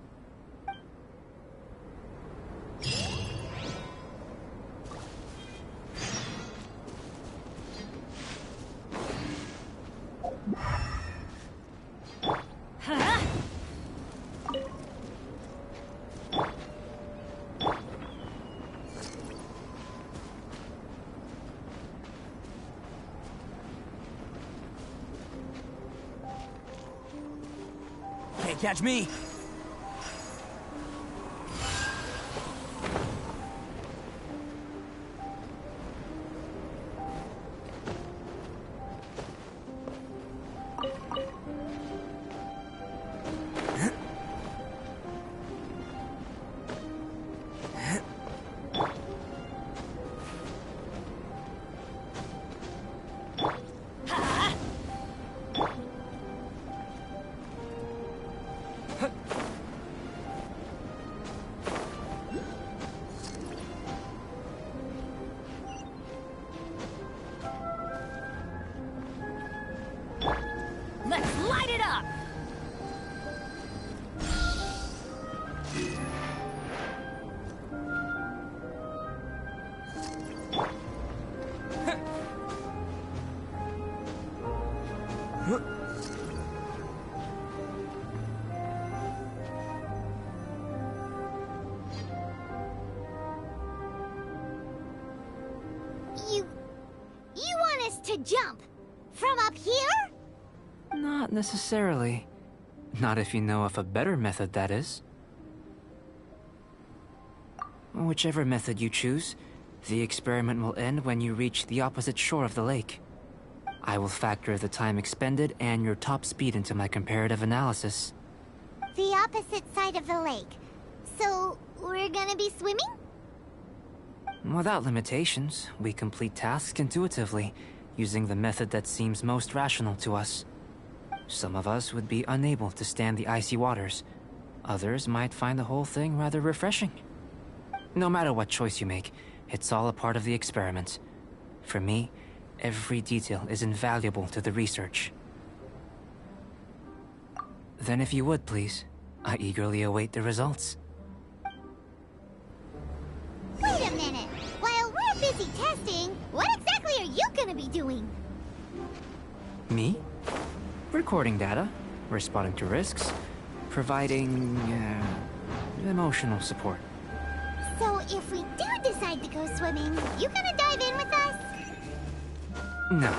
Can't catch me! Let's light it up! You want us to jump? From up here? Not necessarily. Not if you know of a better method, that is. Whichever method you choose, the experiment will end when you reach the opposite shore of the lake. I will factor the time expended and your top speed into my comparative analysis. The opposite side of the lake. So, we're gonna be swimming? Without limitations, we complete tasks intuitively, using the method that seems most rational to us. Some of us would be unable to stand the icy waters. Others might find the whole thing rather refreshing. No matter what choice you make, it's all a part of the experiment. For me, every detail is invaluable to the research. Then if you would, please, I eagerly await the results. Wait a minute! While we're busy testing, what exactly are you gonna be doing? Me? Recording data, responding to risks, providing, emotional support. So if we do decide to go swimming, you gonna dive in with us? No.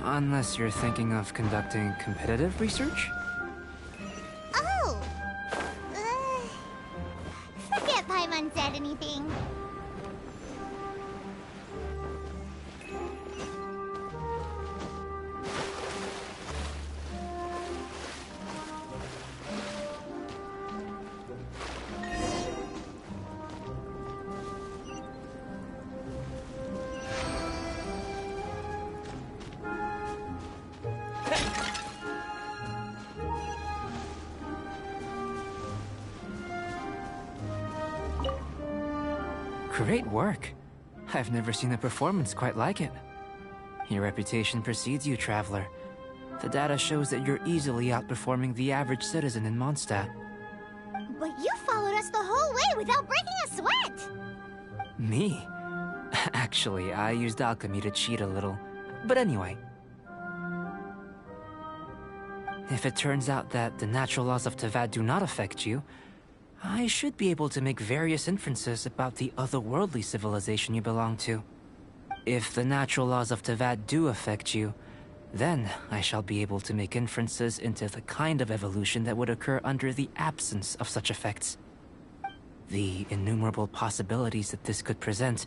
Unless you're thinking of conducting competitive research? Oh! Forget Paimon said anything. Great work. I've never seen a performance quite like it. Your reputation precedes you, Traveler. The data shows that you're easily outperforming the average citizen in Mondstadt. But you followed us the whole way without breaking a sweat! Me? Actually, I used alchemy to cheat a little. But anyway. If it turns out that the natural laws of Teyvat do not affect you, I should be able to make various inferences about the otherworldly civilization you belong to. If the natural laws of Teyvat do affect you, then I shall be able to make inferences into the kind of evolution that would occur under the absence of such effects. The innumerable possibilities that this could present,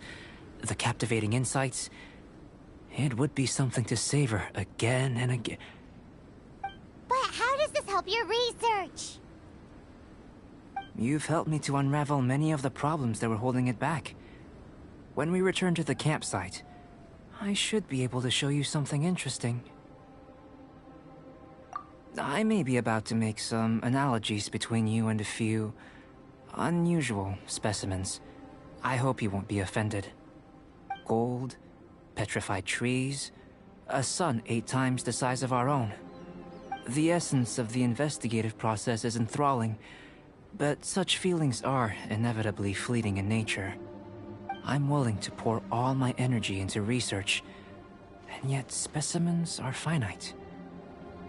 the captivating insights, it would be something to savor again and again. But how does this help your research? You've helped me to unravel many of the problems that were holding it back. When we return to the campsite, I should be able to show you something interesting. I may be about to make some analogies between you and a few unusual specimens. I hope you won't be offended. Gold, petrified trees, a sun 8 times the size of our own. The essence of the investigative process is enthralling, but such feelings are inevitably fleeting in nature. I'm willing to pour all my energy into research, and yet specimens are finite.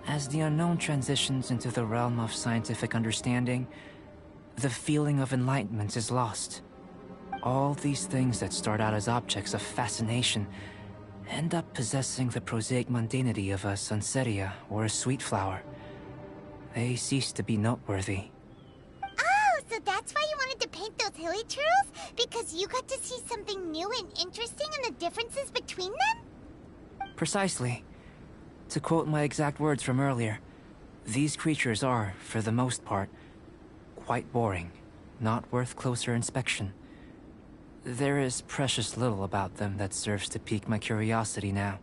As the unknown transitions into the realm of scientific understanding, the feeling of enlightenment is lost. All these things that start out as objects of fascination end up possessing the prosaic mundanity of a sunsettia or a sweet flower. They cease to be noteworthy. So that's why you wanted to paint those hilly turtles? Because you got to see something new and interesting in the differences between them? Precisely. To quote my exact words from earlier, these creatures are, for the most part, quite boring, not worth closer inspection. There is precious little about them that serves to pique my curiosity now.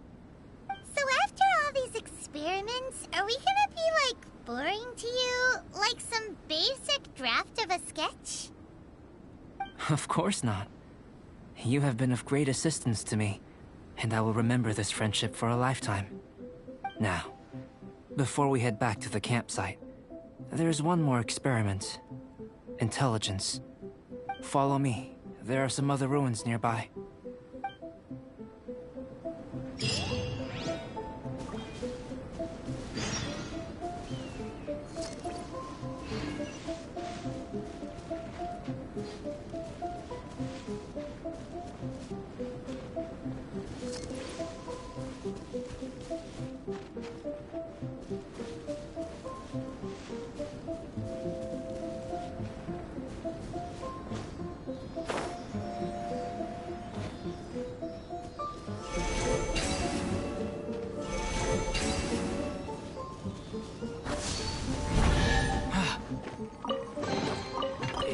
So after all these experiments, are we gonna be, like, boring to you? Like some basic draft of a sketch? Of course not. You have been of great assistance to me, and I will remember this friendship for a lifetime. Now, before we head back to the campsite, there's one more experiment. Intelligence. Follow me. There are some other ruins nearby.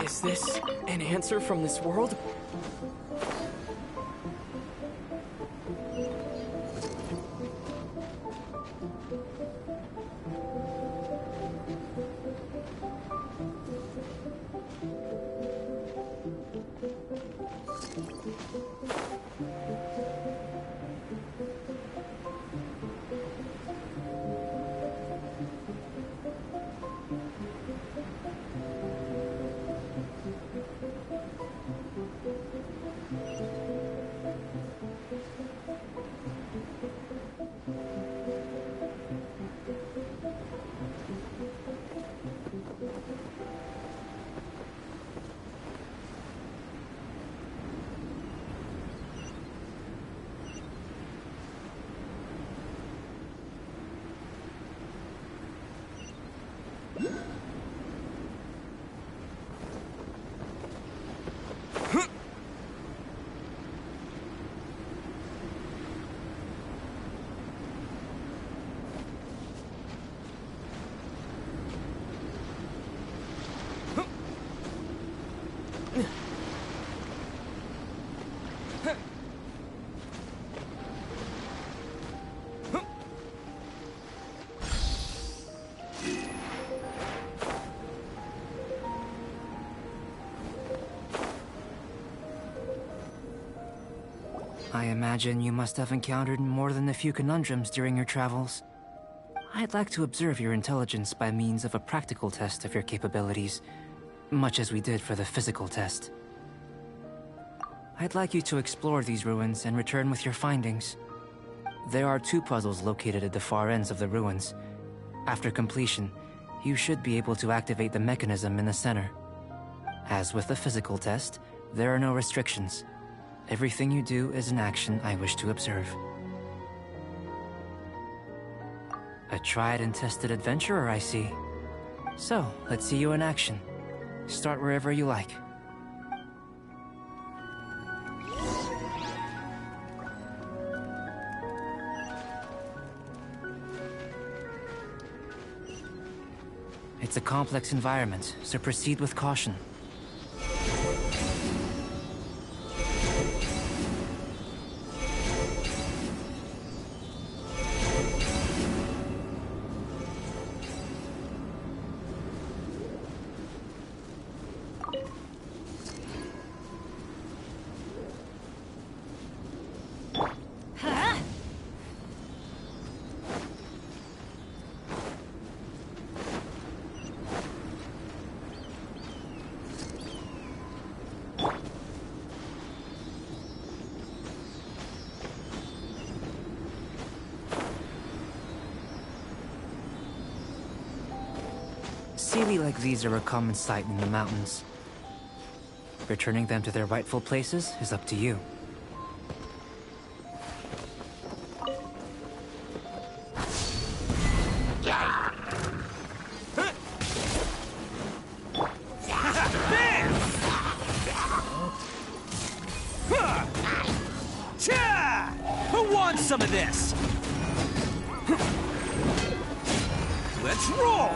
Is this an answer from this world? I imagine you must have encountered more than a few conundrums during your travels. I'd like to observe your intelligence by means of a practical test of your capabilities, much as we did for the physical test. I'd like you to explore these ruins and return with your findings. There are 2 puzzles located at the far ends of the ruins. After completion, you should be able to activate the mechanism in the center. As with the physical test, there are no restrictions. Everything you do is an action I wish to observe. A tried and tested adventurer, I see. So, let's see you in action. Start wherever you like. It's a complex environment, so proceed with caution. Sealy like these are a common sight in the mountains. Returning them to their rightful places is up to you. Who wants some of this? Let's roll!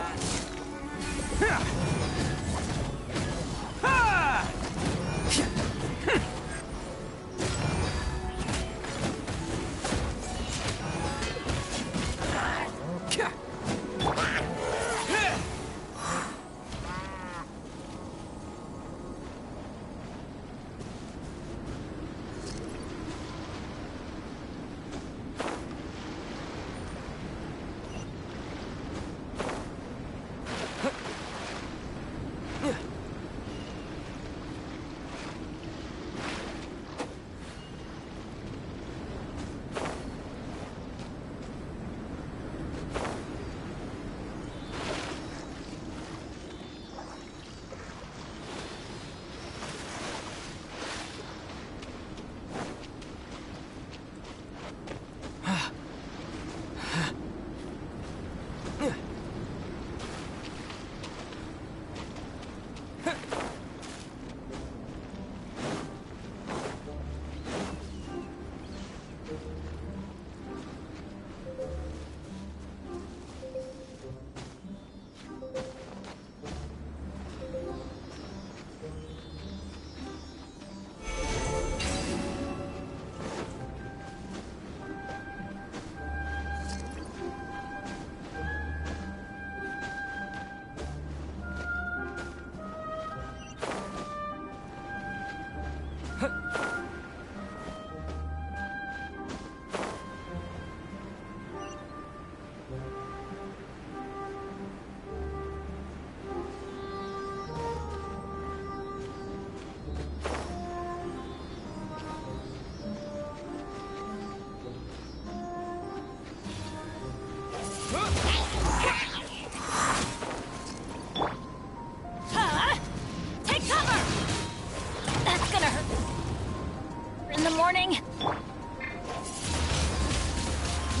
Warning!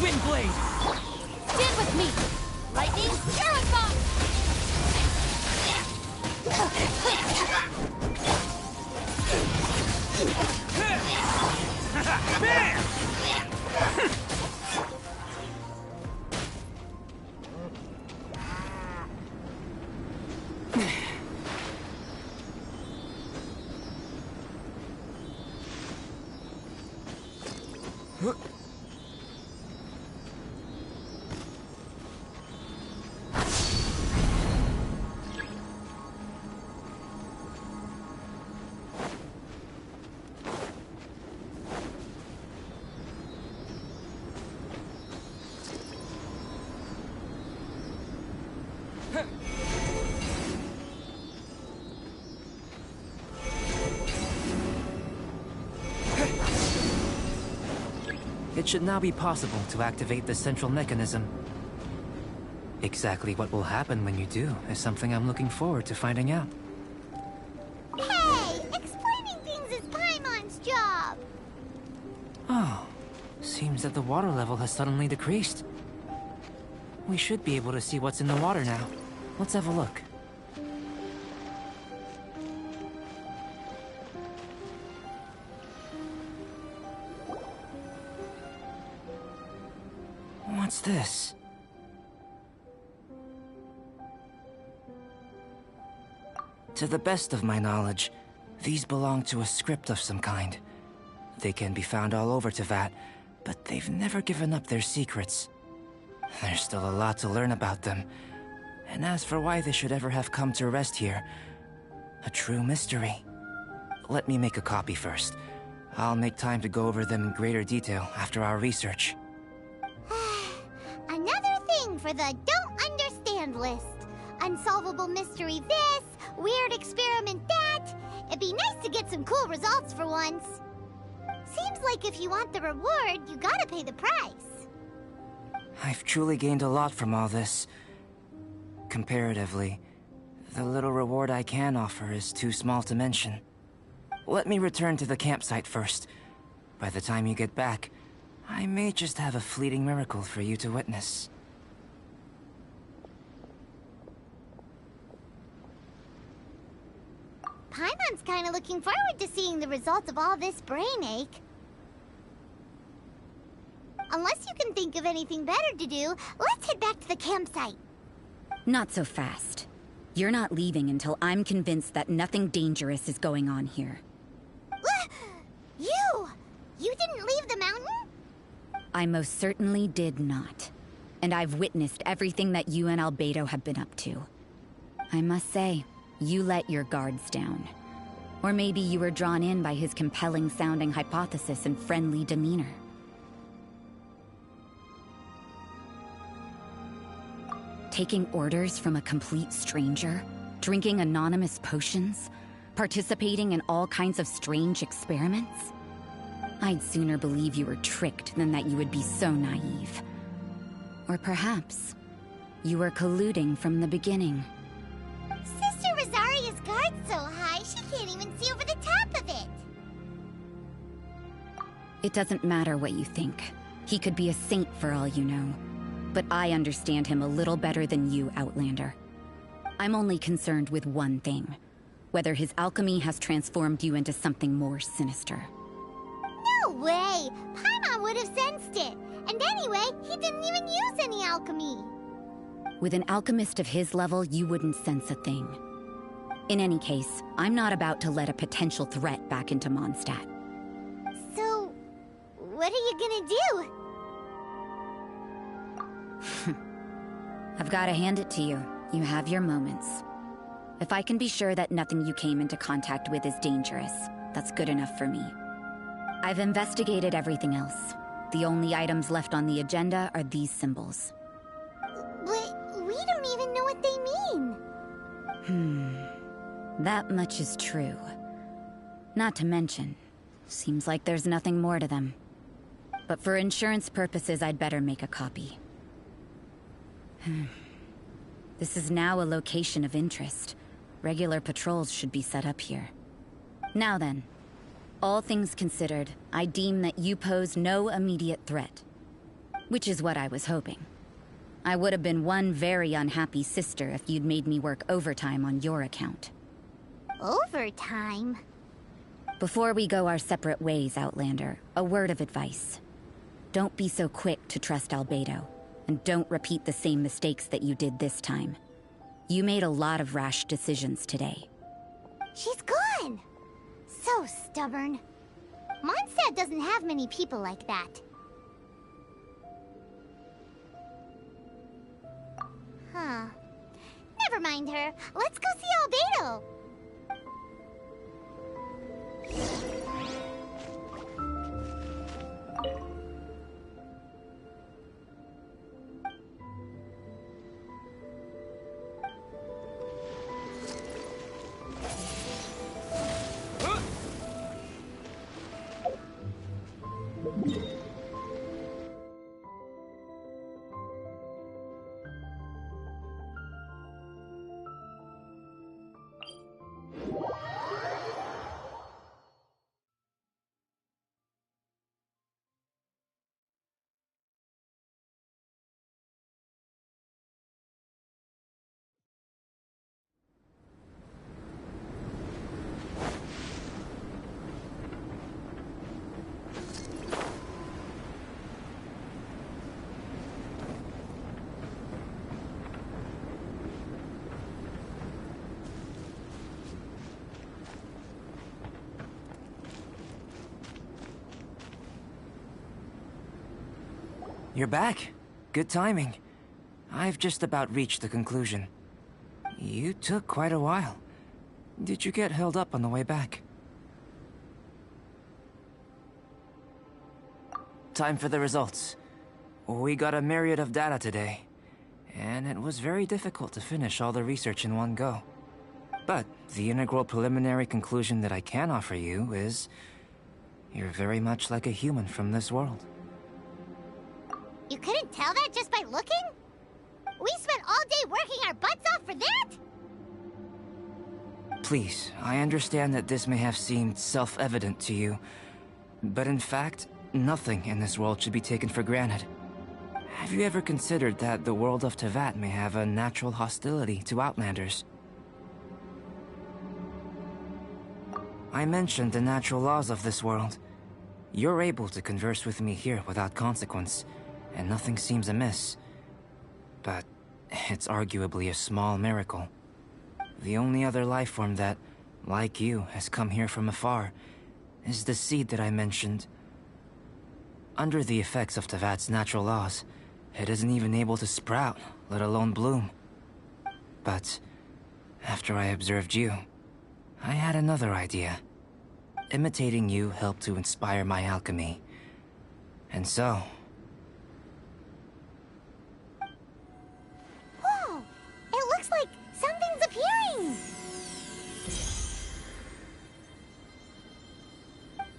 Windblade! Stand with me! Lightning Marathon! Bam! It should now be possible to activate the central mechanism. Exactly what will happen when you do is something I'm looking forward to finding out. Hey! Explaining things is Paimon's job! Oh, seems that the water level has suddenly decreased. We should be able to see what's in the water now. Let's have a look. What's this? To the best of my knowledge, these belong to a script of some kind. They can be found all over Teyvat, but they've never given up their secrets. There's still a lot to learn about them. And as for why they should ever have come to rest here, a true mystery. Let me make a copy first. I'll make time to go over them in greater detail after our research. Another thing for the don't understand list. Unsolvable mystery this, weird experiment that. It'd be nice to get some cool results for once. Seems like if you want the reward, you gotta pay the price. I've truly gained a lot from all this. Comparatively, the little reward I can offer is too small to mention. Let me return to the campsite first. By the time you get back, I may just have a fleeting miracle for you to witness. Paimon's kinda looking forward to seeing the results of all this brain ache. Unless you can think of anything better to do, let's head back to the campsite. Not so fast. You're not leaving until I'm convinced that nothing dangerous is going on here. You didn't leave the mountain? I most certainly did not. And I've witnessed everything that you and Albedo have been up to. I must say, you let your guards down. Or maybe you were drawn in by his compelling-sounding hypothesis and friendly demeanor. Taking orders from a complete stranger, drinking anonymous potions, participating in all kinds of strange experiments? I'd sooner believe you were tricked than that you would be so naive. Or perhaps, you were colluding from the beginning. Sister Rosaria's guard's so high, she can't even see over the top of it. It doesn't matter what you think. He could be a saint for all you know. But I understand him a little better than you, Outlander. I'm only concerned with one thing. Whether his alchemy has transformed you into something more sinister. No way! Paimon would have sensed it. And anyway, he didn't even use any alchemy. With an alchemist of his level, you wouldn't sense a thing. In any case, I'm not about to let a potential threat back into Mondstadt. So, what are you gonna do? I've got to hand it to you. You have your moments. If I can be sure that nothing you came into contact with is dangerous, that's good enough for me. I've investigated everything else. The only items left on the agenda are these symbols. But we don't even know what they mean. That much is true. Not to mention, seems like there's nothing more to them. But for insurance purposes, I'd better make a copy. This is now a location of interest. Regular patrols should be set up here. Now then, all things considered, I deem that you pose no immediate threat. Which is what I was hoping. I would have been one very unhappy sister if you'd made me work overtime on your account. Overtime? Before we go our separate ways, Outlander, a word of advice. Don't be so quick to trust Albedo. And don't repeat the same mistakes that you did this time. You made a lot of rash decisions today. She's gone! So stubborn. Mondstadt doesn't have many people like that. Huh. Never mind her. Let's go see Albedo! You're back. Good timing. I've just about reached the conclusion. You took quite a while. Did you get held up on the way back? Time for the results. We got a myriad of data today, and it was very difficult to finish all the research in one go. But the integral preliminary conclusion that I can offer you is... you're very much like a human from this world. You couldn't tell that just by looking? We spent all day working our butts off for that? Please, I understand that this may have seemed self-evident to you, but in fact, nothing in this world should be taken for granted. Have you ever considered that the world of Teyvat may have a natural hostility to Outlanders? I mentioned the natural laws of this world. You're able to converse with me here without consequence, and nothing seems amiss. But it's arguably a small miracle. The only other life form that, like you, has come here from afar is the seed that I mentioned. Under the effects of Teyvat's natural laws, it isn't even able to sprout, let alone bloom. But after I observed you, I had another idea. Imitating you helped to inspire my alchemy. And so... Whoa! It looks like something's appearing!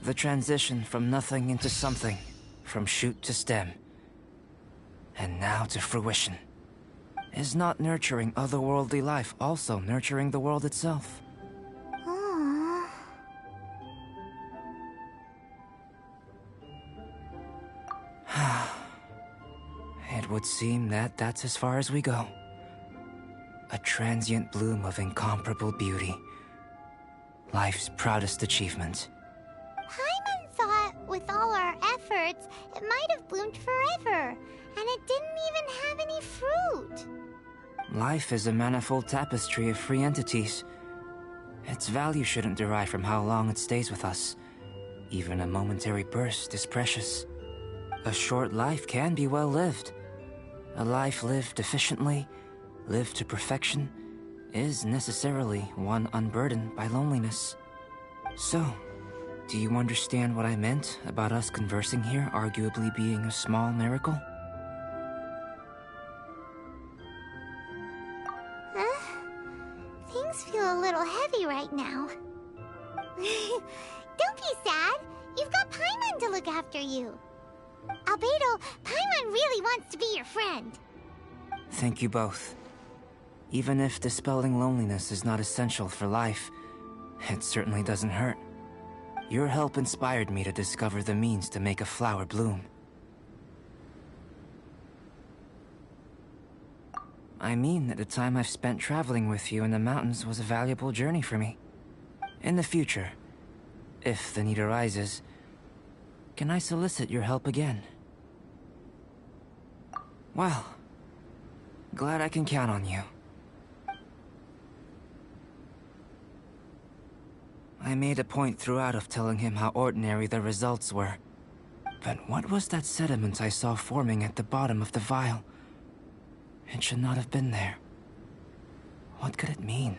the transition from nothing into something, from shoot to stem, and now to fruition. Is not nurturing otherworldly life also nurturing the world itself? It would seem that that's as far as we go. A transient bloom of incomparable beauty. Life's proudest achievement. Paimon thought, with all our efforts, it might have bloomed forever, and it didn't even have any fruit. Life is a manifold tapestry of free entities. Its value shouldn't derive from how long it stays with us. Even a momentary burst is precious. A short life can be well lived. A life lived efficiently, lived to perfection, is necessarily one unburdened by loneliness. So, do you understand what I meant about us conversing here arguably being a small miracle? Things feel a little heavy right now. Don't be sad. You've got Paimon to look after you. Albedo, Paimon really wants to be your friend. Thank you both. Even if dispelling loneliness is not essential for life, it certainly doesn't hurt. Your help inspired me to discover the means to make a flower bloom. I mean that the time I've spent traveling with you in the mountains was a valuable journey for me. In the future, if the need arises, can I solicit your help again? Well, glad I can count on you. I made a point throughout of telling him how ordinary the results were. But what was that sediment I saw forming at the bottom of the vial? It should not have been there. What could it mean?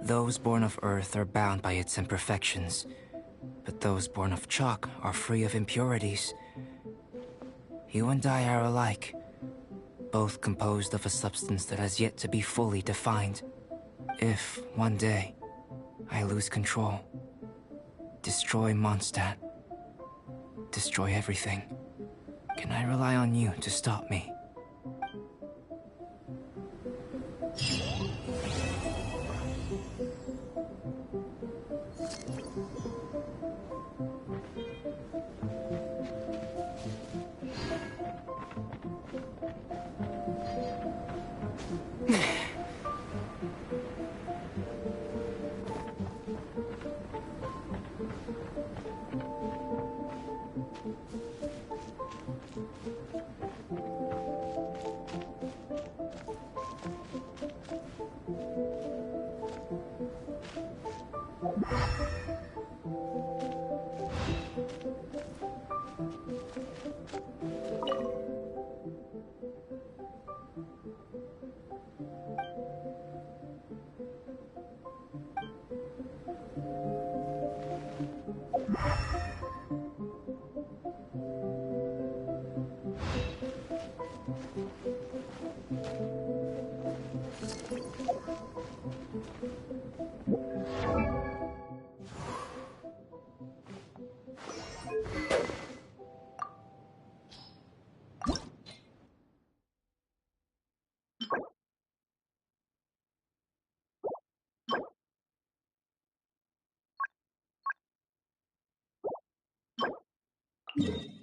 Those born of Earth are bound by its imperfections, but those born of chalk are free of impurities. You and I are alike, both composed of a substance that has yet to be fully defined. If, one day, I lose control, destroy Mondstadt, destroy everything, can I rely on you to stop me? you.